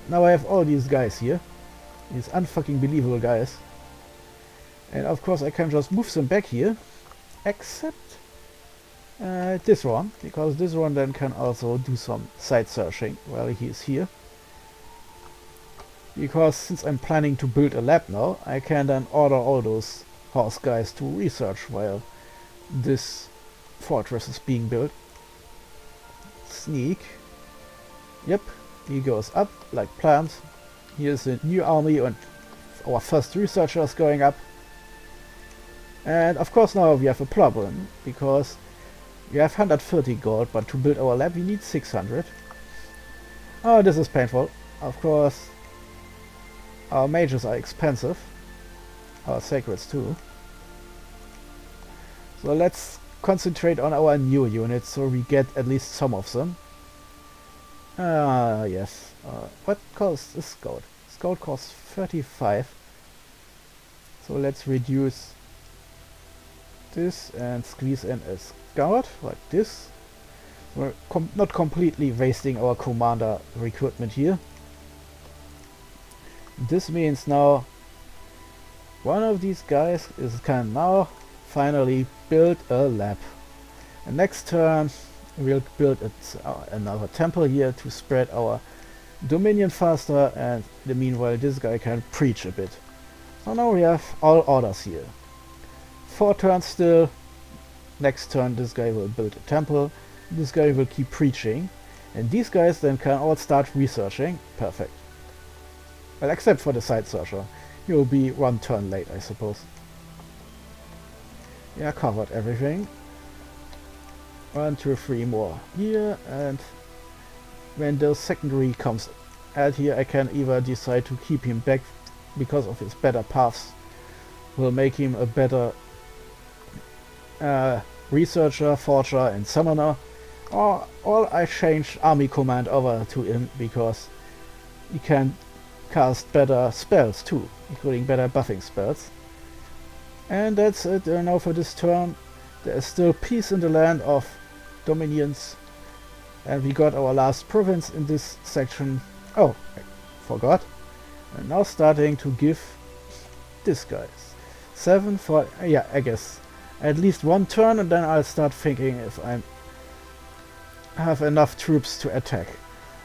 Now I have all these guys here, these unfucking believable guys, and of course I can just move them back here, except this one, because this one then can also do some side searching while he is here. Because since I'm planning to build a lab now, I can then order all those horse guys to research while this fortress is being built. Sneak. Yep, he goes up like planned. Here's a new army and our first researchers going up. And of course now we have a problem, because we have 130 gold, but to build our lab we need 600. Oh, this is painful. Of course, our mages are expensive. Our sacreds too. So let's concentrate on our new units so we get at least some of them. Yes. What costs this gold? This gold costs 35. So let's reduce this and squeeze in a scout like this. We're not completely wasting our commander recruitment here. This means now one of these guys can now finally build a lab. And next turn we'll build another temple here to spread our dominion faster, and in the meanwhile this guy can preach a bit. So now we have all orders here. 4 turns still. Next turn this guy will build a temple, this guy will keep preaching, and these guys then can all start researching. Perfect. Well, except for the side searcher. He'll be 1 turn late, I suppose. Yeah, covered everything. 1, 2, 3 more here, and when the secondary comes out here, I can either decide to keep him back because of his better paths. Will make him a better researcher, forger and summoner, or I change army command over to him because he can cast better spells too, including better buffing spells. And that's it now for this turn. There is still peace in the land of dominions, and we got our last province in this section. Oh, I forgot. And now starting to give this guys 7 for, yeah, I guess at least 1 turn, and then I'll start thinking if I have enough troops to attack.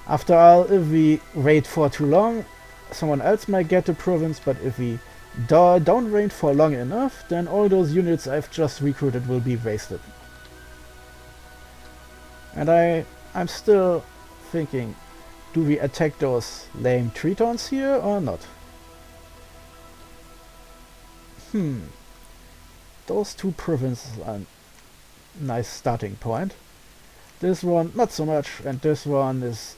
After all, if we wait for too long, someone else might get the province, but if we don't wait for long enough, then all those units I've just recruited will be wasted. And I'm still thinking, do we attack those lame Tritons here or not? Those 2 provinces are a nice starting point. This one not so much, and this one is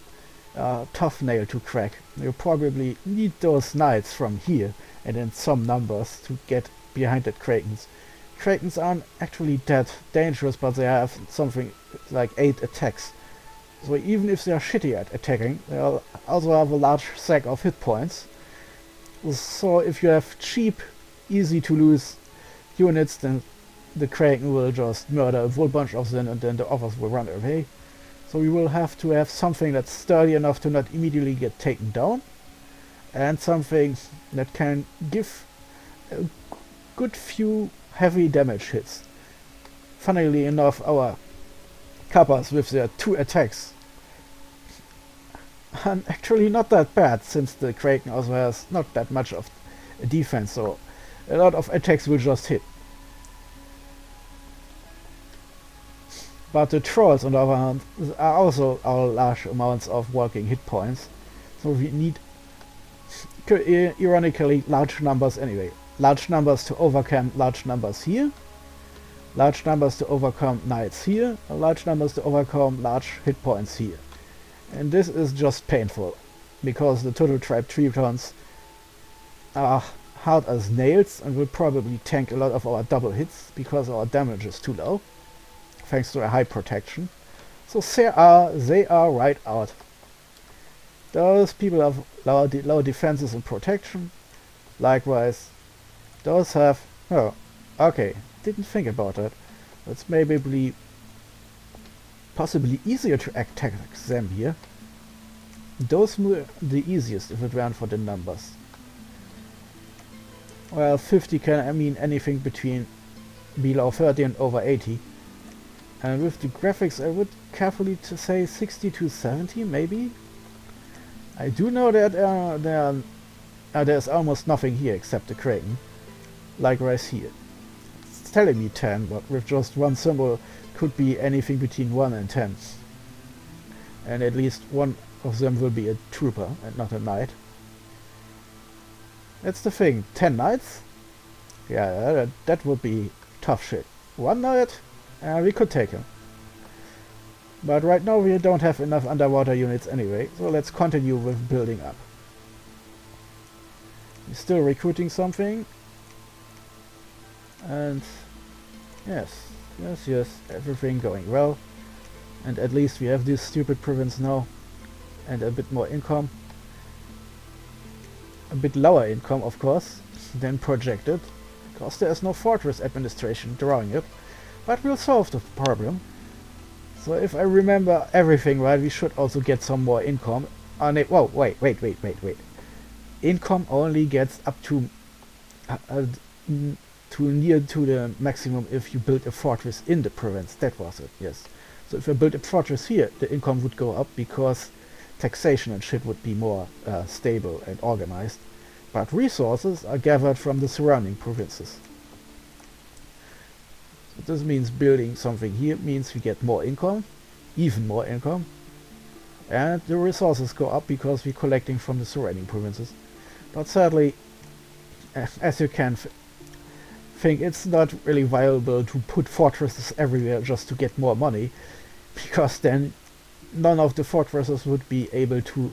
a tough nail to crack. You probably need those knights from here and in some numbers to get behind the Krakens. Krakens aren't actually that dangerous, but they have something like 8 attacks. So even if they are shitty at attacking, they also have a large stack of hit points. So if you have cheap, easy to lose units, then the Kraken will just murder a whole bunch of them and then the others will run away. So we will have to have something that's sturdy enough to not immediately get taken down, and something that can give a good few heavy damage hits. Funnily enough, our Kappas with their 2 attacks are actually not that bad, since the Kraken also has not that much of a defense, so a lot of attacks will just hit. But the trolls, on the other hand, are also our large amounts of working hit points, so we need ironically large numbers anyway. Large numbers to overcome large numbers here, large numbers to overcome knights here, and large numbers to overcome large hit points here. And this is just painful, because the total tribe Tritons are hard as nails and will probably tank a lot of our double hits because our damage is too low, thanks to a high protection. So they are right out. Those people have low defenses and protection. Likewise, those have... oh, okay, didn't think about that. It's maybe possibly easier to attack them here. Those were the easiest if it weren't for the numbers. Well, 50 can mean anything between below 30 and over 80. And with the graphics I would carefully to say 60 to 70 maybe. I do know that there's almost nothing here except the Kraken. Likewise here. It's telling me 10, but with just one symbol could be anything between 1 and 10. And at least one of them will be a trooper and not a knight. That's the thing, 10 knights? Yeah, that would be tough shit. 1 knight? We could take him. But right now we don't have enough underwater units anyway, so let's continue with building up. We're still recruiting something. And yes, everything going well. And at least we have this stupid province now. And a bit more income. A bit lower income, of course, than projected. Because there is no fortress administration drawing it. But we'll solve the problem. So if I remember everything right, we should also get some more income. Whoa, wait. Income only gets up to near to the maximum if you build a fortress in the province. That was it, yes. So if I build a fortress here, the income would go up because taxation and shit would be more stable and organized. But resources are gathered from the surrounding provinces. So this means building something here means we get more income, even more income. And the resources go up because we're collecting from the surrounding provinces. But sadly, as you can think, it's not really viable to put fortresses everywhere just to get more money, because then none of the fortresses would be able to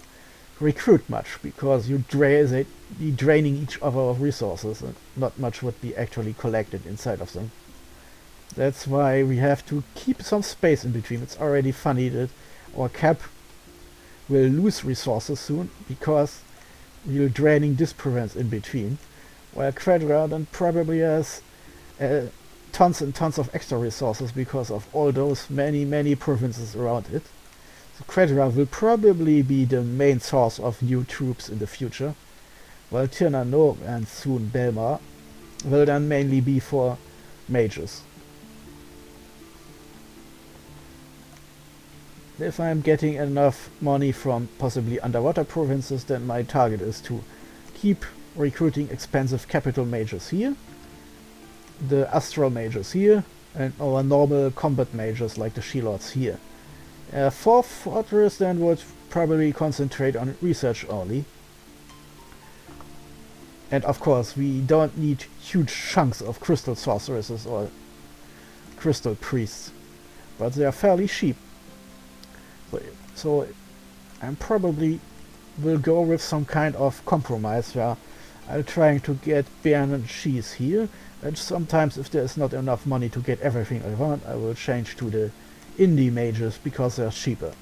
recruit much, because they'd be draining each other of resources and not much would be actually collected inside of them. That's why we have to keep some space in between. It's already funny that our cap will lose resources soon because we're draining this province in between, while Quadra then probably has tons and tons of extra resources because of all those many provinces around it. So Quadra will probably be the main source of new troops in the future, while TNN and soon Belmar will then mainly be for mages. If I'm getting enough money from possibly underwater provinces, then my target is to keep recruiting expensive capital mages here, the astral mages here, and our normal combat mages like the She-Lords here. Fourth fortress then would probably concentrate on research only. And of course we don't need huge chunks of crystal sorceresses or crystal priests, but they are fairly cheap. So I probably will go with some kind of compromise where I'm trying to get Bern and cheese here, and sometimes if there's not enough money to get everything I want, I will change to the indie mages because they're cheaper.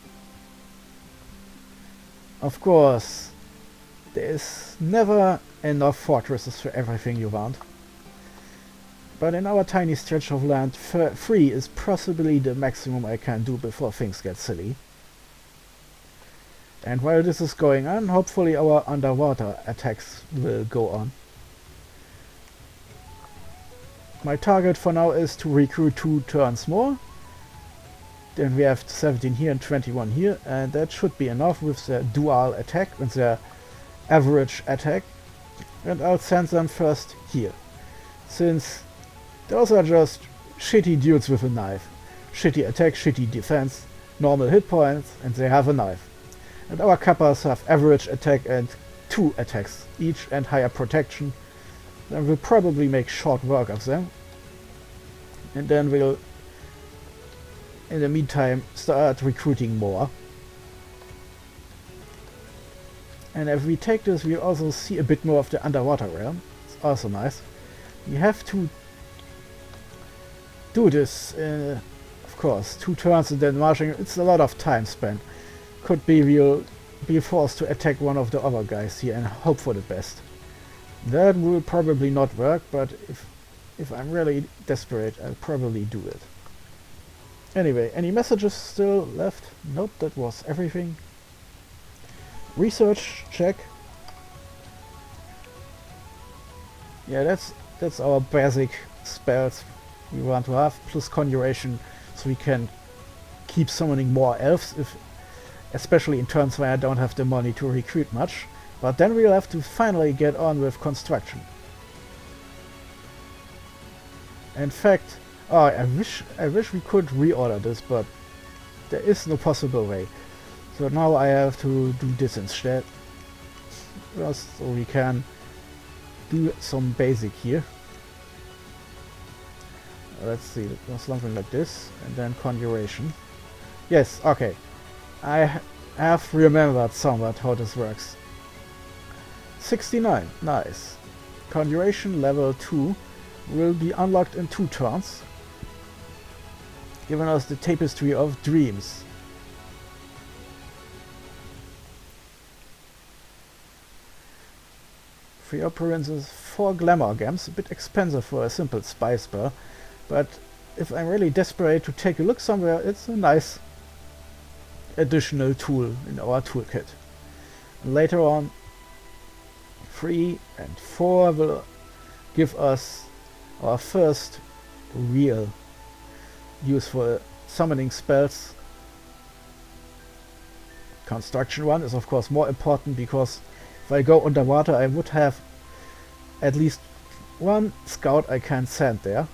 Of course, there's never enough fortresses for everything you want. But in our tiny stretch of land, 3 is possibly the maximum I can do before things get silly. And while this is going on, hopefully our underwater attacks will go on. My target for now is to recruit 2 turns more. Then we have 17 here and 21 here, and that should be enough with their dual attack and their average attack. And I'll send them first here, since those are just shitty dudes with a knife. Shitty attack, shitty defense, normal hit points, and they have a knife. And our Kappas have average attack and 2 attacks each and higher protection. Then we'll probably make short work of them. And then we'll, in the meantime, start recruiting more. And if we take this, we also see a bit more of the underwater realm. It's also nice. We have to do this, of course, 2 turns and then marching. It's a lot of time spent. Could be we'll be forced to attack one of the other guys here and hope for the best. That will probably not work, but if I'm really desperate, I'll probably do it. Anyway, any messages still left? Nope, that was everything. Research check. Yeah, that's our basic spells we want to have, plus conjuration, so we can keep summoning more elves, especially in turns where I don't have the money to recruit much. But then we'll have to finally get on with construction. In fact, I wish we could reorder this, but there is no possible way. So now I have to do this instead, just so we can do some basic here. Let's see, something like this, and then conjuration. Yes, okay. I have remembered somewhat how this works. 69, nice. Conjuration level 2 will be unlocked in 2 turns, giving us the Tapestry of Dreams. Free appearances, 4 glamour gems, a bit expensive for a simple spy spell, but if I'm really desperate to take a look somewhere, it's a nice additional tool in our toolkit. Later on, 3 and 4 will give us our first real use for summoning spells. Construction 1 is of course more important, because if I go underwater I would have at least 1 scout I can send there.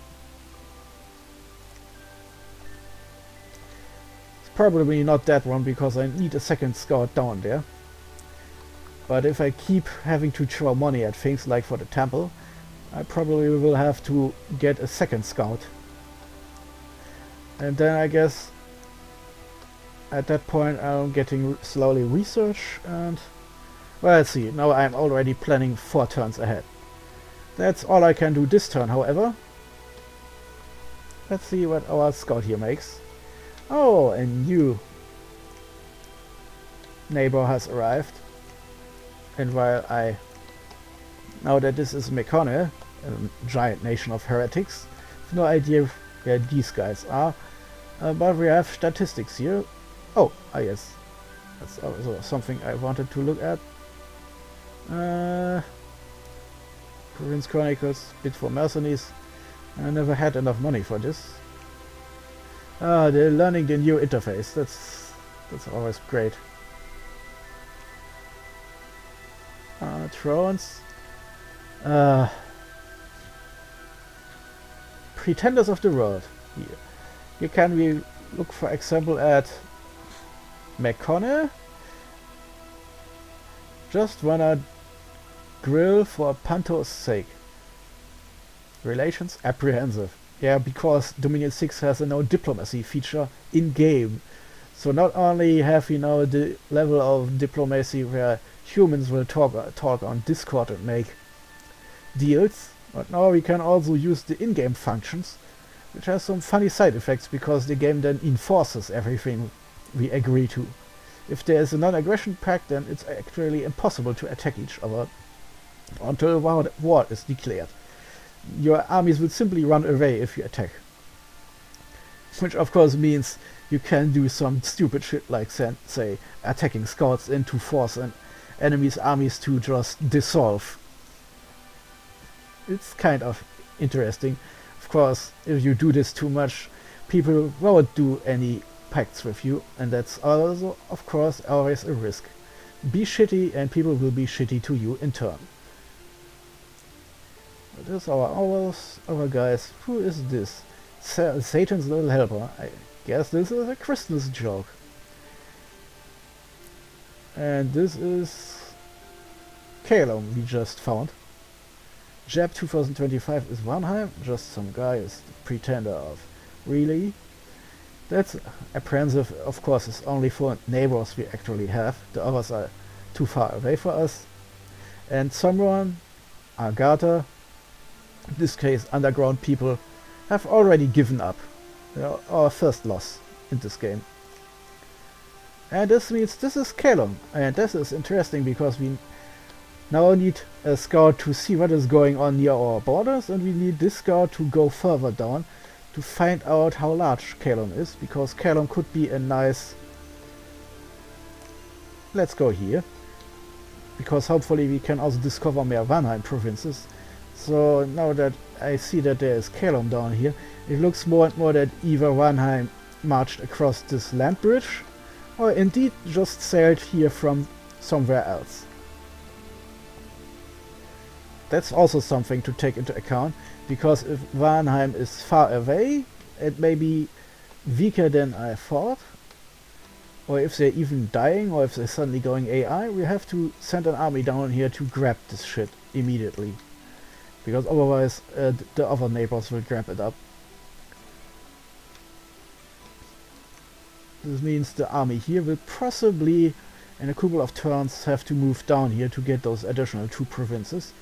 It's probably not that one, because I need a second scout down there. But if I keep having to throw money at things like for the temple, I probably will have to get a second scout. And then I guess at that point I'm getting slowly research, and well, let's see, now I'm already planning 4 turns ahead. That's all I can do this turn, however. Let's see what our scout here makes. Oh, a new neighbor has arrived. And while now that this is Meko-Night, a giant nation of heretics, I have no idea where these guys are, but we have statistics here. Oh, yes, that's also something I wanted to look at. Province Chronicles, bit for mercenaries. I never had enough money for this. They're learning the new interface. That's always great. Thrones. Pretenders of the world. Here can we look, for example, at Meko-Night. Just wanna grill for Panto's sake. Relations apprehensive. Yeah, because Dominion 6 has a no diplomacy feature in game. So not only have we now the level of diplomacy where humans will talk on Discord and make deals, but now we can also use the in-game functions, which has some funny side effects, because the game then enforces everything we agree to. If there is a non-aggression pact, then it's actually impossible to attack each other until war is declared. your armies will simply run away if you attack. Which of course means you can do some stupid shit like say attacking scouts in to force an enemy's armies to just dissolve. It's kind of interesting. Of course, if you do this too much, people won't do any pacts with you, and that's also, of course, always a risk. Be shitty and people will be shitty to you in turn. This is our guys. Who is this? Satan's little helper. I guess this is a Christmas joke. And this is Calum we just found. Jab 2025 is Vanheim, just some guy is the pretender of. Really? That's apprehensive, of course, is only for neighbors we actually have. The others are too far away for us. And someone, Agatha, in this case underground people, have already given up. Our first loss in this game. And this means this is Calum. And this is interesting because we now need a scout to see what is going on near our borders, and we need this scout to go further down to find out how large Calum is, because Calum could be a nice... Let's go here, because hopefully we can also discover more Vanheim provinces. So now that I see that there is Calum down here, it looks more and more that either Vanheim marched across this land bridge, or indeed just sailed here from somewhere else. That's also something to take into account, because if Vanheim is far away, it may be weaker than I thought, or if they're even dying, or if they're suddenly going AI, we have to send an army down here to grab this shit immediately, because otherwise the other neighbors will grab it up. This means the army here will possibly in a couple of turns have to move down here to get those additional 2 provinces,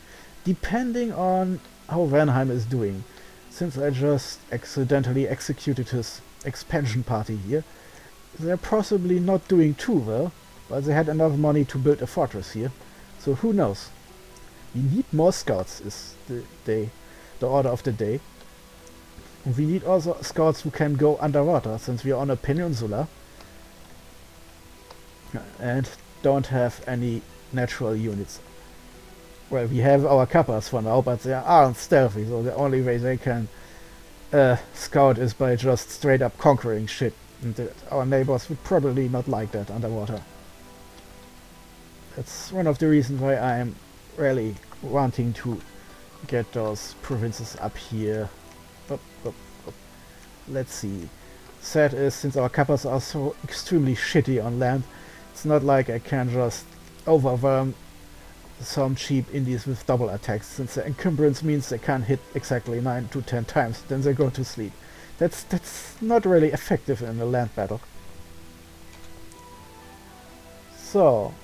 depending on how Vanheim is doing. Since I just accidentally executed his expansion party here, they're possibly not doing too well, but they had enough money to build a fortress here, so who knows. We need more scouts is the order of the day. We need also scouts who can go underwater, since we are on a peninsula and don't have any natural units. Well, we have our Kappas for now, but they aren't stealthy, so the only way they can scout is by just straight up conquering shit. And our neighbors would probably not like that underwater. That's one of the reasons why I'm really wanting to get those provinces up here. Let's see. Sad is, since our Kappas are so extremely shitty on land, it's not like I can just overwhelm some cheap indies with double attacks, since the encumbrance means they can hit exactly 9 to 10 times, then they go to sleep. That's not really effective in a land battle. So,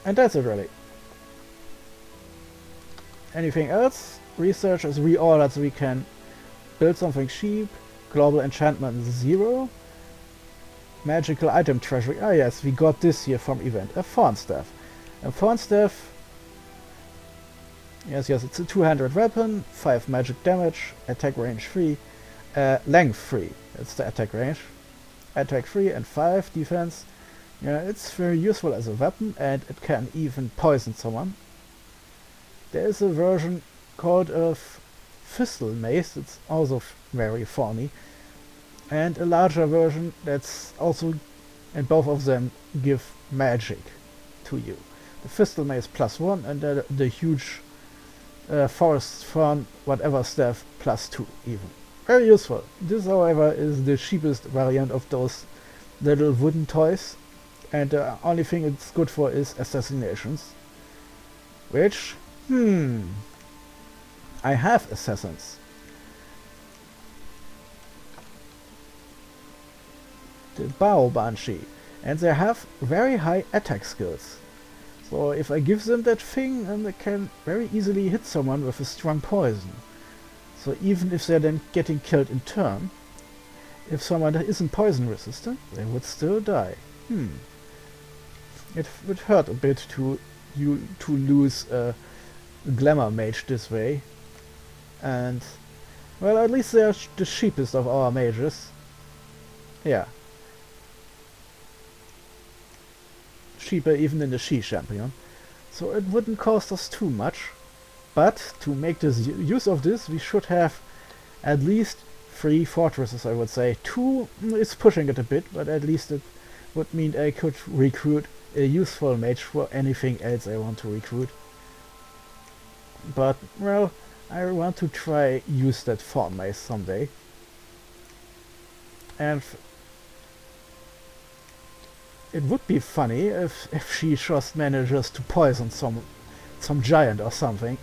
and that's it really. Anything else? Research is reordered so we can build something cheap. Global enchantment 0. Magical item treasury. Ah yes, we got this here from event. A Thorn Staff. A Thorn Staff. Yes, it's a 200 weapon, 5 magic damage, attack range 3, length 3. That's the attack range. Attack 3 and 5 defense. Yeah, it's very useful as a weapon, and it can even poison someone. There is a version called a Fistal Mace. It's also very thorny. And a larger version that's also, and both of them give magic to you. The Fistal Mace +1 and the huge Forest Thorn whatever staff +2 even. Very useful. This however is the cheapest variant of those little wooden toys, and the only thing it's good for is assassinations. Which, I have assassins. The Bao Banshee, and they have very high attack skills. So if I give them that thing, then they can very easily hit someone with a strong poison. So even if they're then getting killed in turn, if someone isn't poison resistant, they would still die. It would hurt a bit to lose a glamour mage this way. And, well, at least they are the cheapest of our mages. Yeah. Cheaper even than the she champion. So it wouldn't cost us too much. But to make this use of this, we should have at least 3 fortresses, I would say. 2 is pushing it a bit, but at least it would mean I could recruit a useful mage for anything else I want to recruit. But, well, I want to try use that thorn mace someday. And it would be funny if she just manages to poison some giant or something.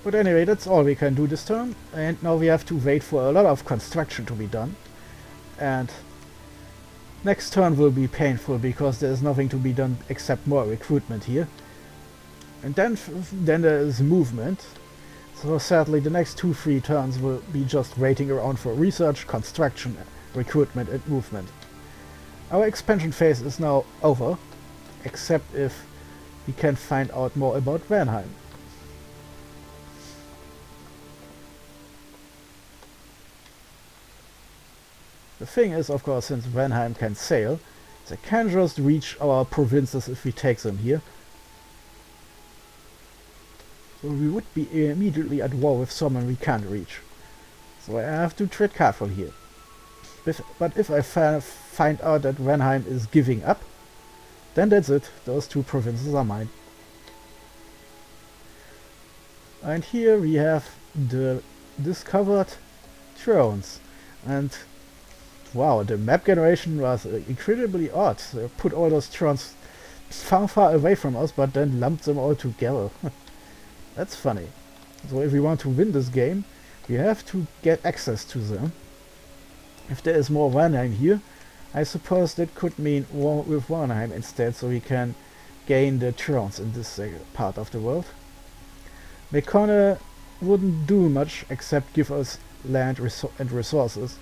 But anyway, that's all we can do this turn, and now we have to wait for a lot of construction to be done. And next turn will be painful because there's nothing to be done except more recruitment here. And then there is movement. So sadly the next 2-3 turns will be just waiting around for research, construction, recruitment and movement. Our expansion phase is now over, except if we can find out more about Vanheim. The thing is, of course, since Vanheim can sail, they can just reach our provinces if we take them here. So we would be immediately at war with someone we can't reach. So I have to tread careful here. But if I find out that Vanheim is giving up, then that's it. Those 2 provinces are mine. And here we have the discovered thrones. And wow, the map generation was incredibly odd. They put all those thrones far away from us, but then lumped them all together. That's funny. So if we want to win this game, we have to get access to them. If there is more Vanheim here, I suppose that could mean war with Vanheim instead, so we can gain the thrones in this part of the world. Meko-Night wouldn't do much except give us land and resources,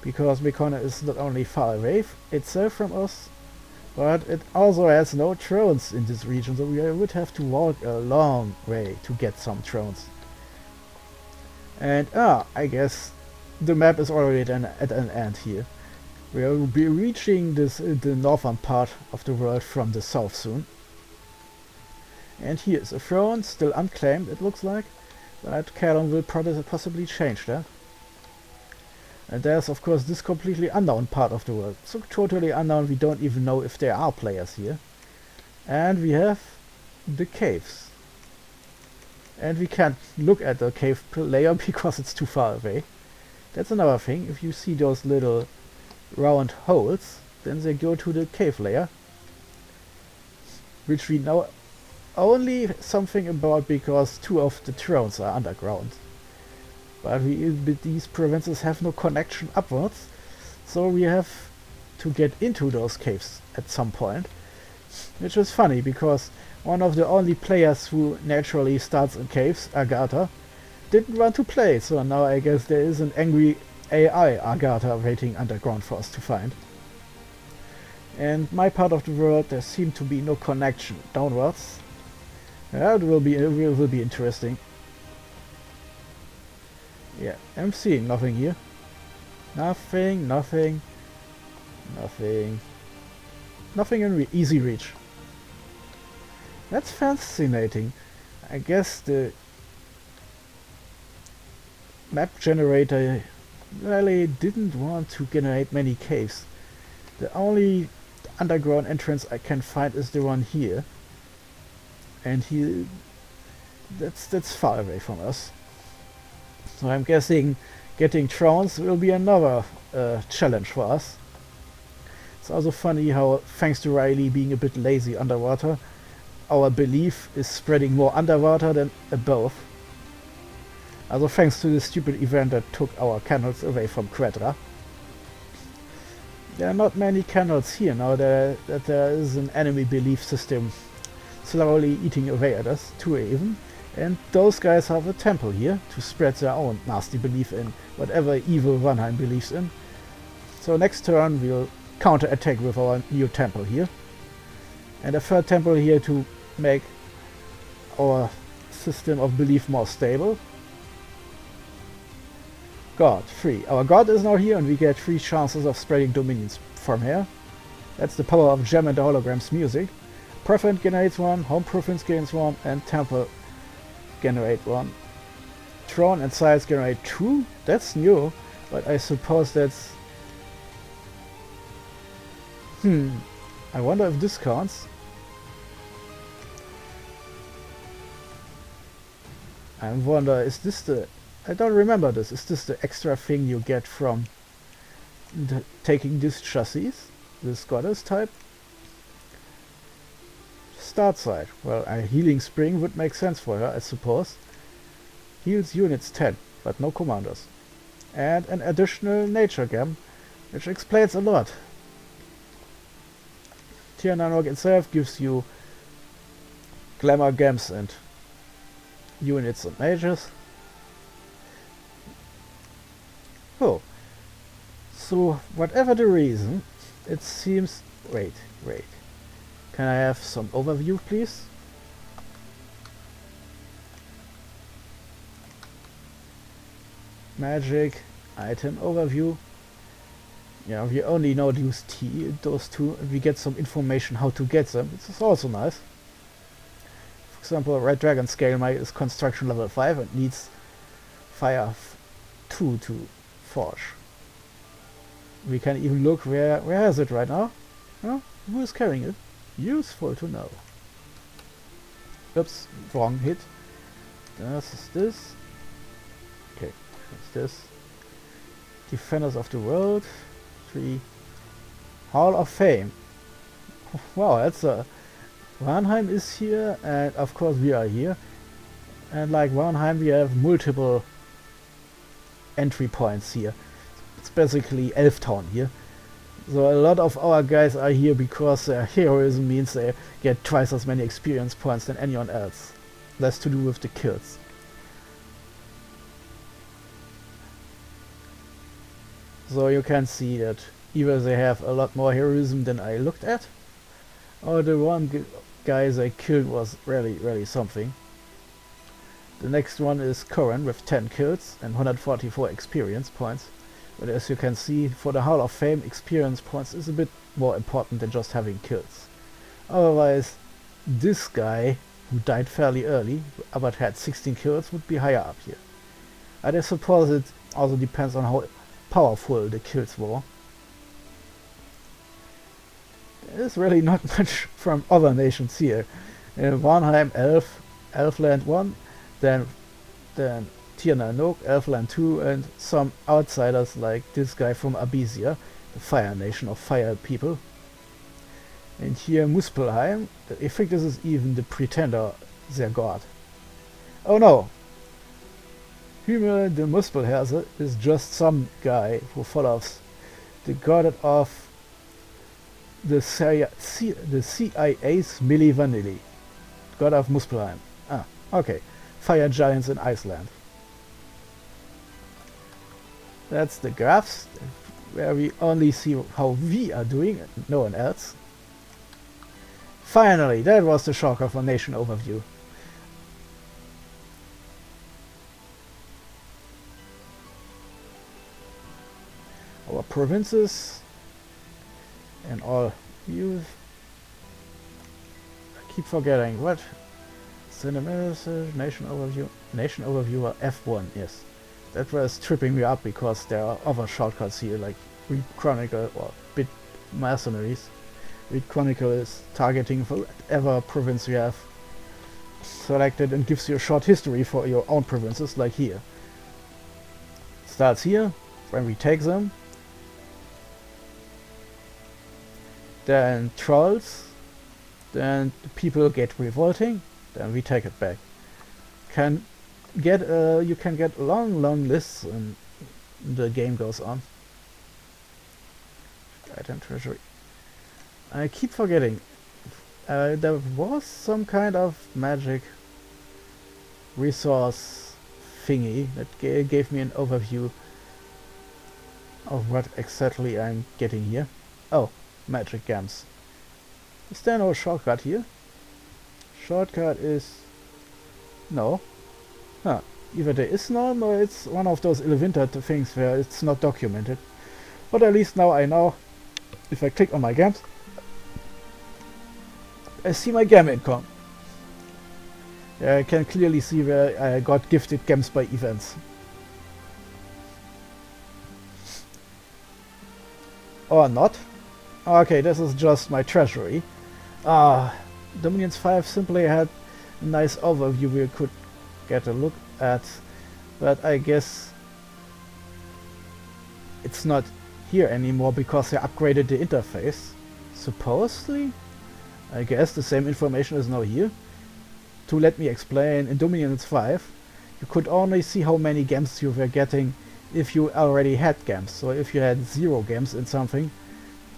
because Meko-Night is not only far away itself from us, but it also has no thrones in this region, so we would have to walk a long way to get some thrones. And I guess the map is already at an end here. We will be reaching the northern part of the world from the south soon. And here is a throne, still unclaimed it looks like, but Callum will possibly change that. And there's of course this completely unknown part of the world. So totally unknown, we don't even know if there are players here. And we have the caves. And we can't look at the cave layer because it's too far away. That's another thing. If you see those little round holes, then they go to the cave layer, which we know only something about because 2 of the thrones are underground. But these provinces have no connection upwards, so we have to get into those caves at some point. Which is funny because one of the only players who naturally starts in caves, Agatha, didn't want to play, so now I guess there is an angry AI Agatha waiting underground for us to find. And my part of the world, there seemed to be no connection downwards. Yeah, it will be interesting. Yeah, I'm seeing nothing here. Nothing in easy reach. That's fascinating. I guess the map generator really didn't want to generate many caves. The only underground entrance I can find is the one here. And that's far away from us. So I'm guessing getting thrones will be another challenge for us. It's also funny how, thanks to Riley being a bit lazy underwater, our belief is spreading more underwater than above. Also thanks to the stupid event that took our canals away from Quadra. There are not many canals here now that there is an enemy belief system slowly eating away at us, 2 even. And those guys have a temple here to spread their own nasty belief in whatever evil Vanheim believes in. So next turn we'll counter-attack with our new temple here. And a 3rd temple here to make our system of belief more stable. God, 3. Our God is now here and we get 3 chances of spreading dominions from here. That's the power of Gem and the Hologram's music. Preference generates 1, Home Preference gains 1, and Temple generate 1. Throne and Sides generate 2. That's new, but I suppose that's... I wonder if this counts. I wonder, is this the... I don't remember this. Is this the extra thing you get from taking this chassis? This goddess type? Start side. Well, a healing spring would make sense for her, I suppose. Heals units 10, but no commanders. And an additional nature gem, which explains a lot. TNN itself gives you glamour gems and units and mages. Oh, so whatever the reason, it seems... Wait. Can I have some overview, please? Magic, item overview. Yeah, we only know those two, and we get some information how to get them. This is also nice. For example, Red Dragon Scale Knight is construction level 5 and needs fire 2 to forge. We can even look where is it right now? Huh? Who is carrying it? Useful to know. Oops, wrong hit. This is this. Okay, what's this? Defenders of the World. 3. Hall of Fame. Wow, that's a... Warnheim is here, and of course we are here. And like Warnheim, we have multiple entry points here. It's basically Elf Town here. So a lot of our guys are here because their heroism means they get twice as many experience points than anyone else. Less to do with the kills. So you can see that either they have a lot more heroism than I looked at, or the one guy they killed was really something. The next one is Corin with 10 kills and 144 experience points. But as you can see, for the Hall of Fame, experience points is a bit more important than just having kills. Otherwise, this guy, who died fairly early, but had 16 kills, would be higher up here. And I suppose it also depends on how powerful the kills were. There's really not much from other nations here. Warnheim, Elfland 1, then TNN, Elfland 2, and some outsiders like this guy from Abysia, the Fire Nation of Fire people. And here Muspelheim, I think this is even the Pretender, their god. Oh no! Himmel the Muspelherse is just some guy who follows the god of the CIA's Milli Vanilli. God of Muspelheim. Ah, okay. Fire giants in Iceland. That's the graphs, where we only see how we are doing, no one else. Finally, that was the shocker for nation overview. Our provinces and all views. I keep forgetting what. Cinema nation overview. Nation overview are F1, yes. That was tripping me up because there are other shortcuts here like Read Chronicle or Bit Mercenaries. Read Chronicle is targeting for whatever province you have selected and gives you a short history for your own provinces, like here. Starts here, when we take them. Then trolls. Then the people get revolting. Then we take it back. You can get long lists and the game goes on. Item treasury. I keep forgetting. There was some kind of magic resource thingy that gave me an overview of what exactly I'm getting here. Oh, magic gems. Is there no shortcut here? Shortcut is No. Huh. Either there is none or it's one of those Elevinter things where it's not documented. But at least now I know. If I click on my games, I see my game income. Yeah, I can clearly see where I got gifted games by events. Or not. Okay, this is just my treasury. Dominions 5 simply had a nice overview we could get a look at, but I guess it's not here anymore because they upgraded the interface. Supposedly? I guess the same information is now here. To let me explain, in Dominions 5 you could only see how many games you were getting if you already had games. So if you had 0 games in something,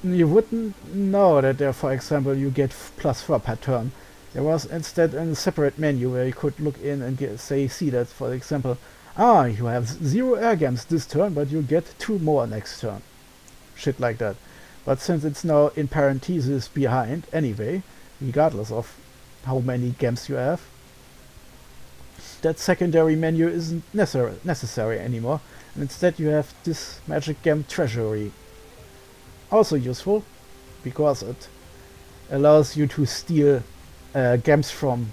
you wouldn't know that there, for example, you get +4 per turn. There was instead a separate menu where you could look in and see that, for example, you have 0 air games this turn, but you get 2 more next turn. Shit like that. But since it's now in parentheses behind anyway, regardless of how many games you have, that secondary menu isn't necessary anymore, and instead you have this magic game treasury. Also useful because it allows you to steal games from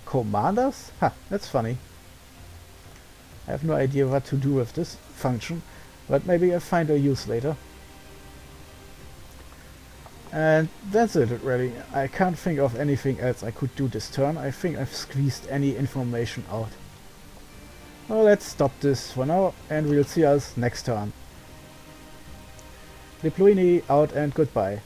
commanders. That's funny. I have no idea what to do with this function, but maybe I'll find a use later. And that's it really. I can't think of anything else I could do this turn. I think I've squeezed any information out. Well, let's stop this for now and we'll see us next turn. Deployini out and goodbye.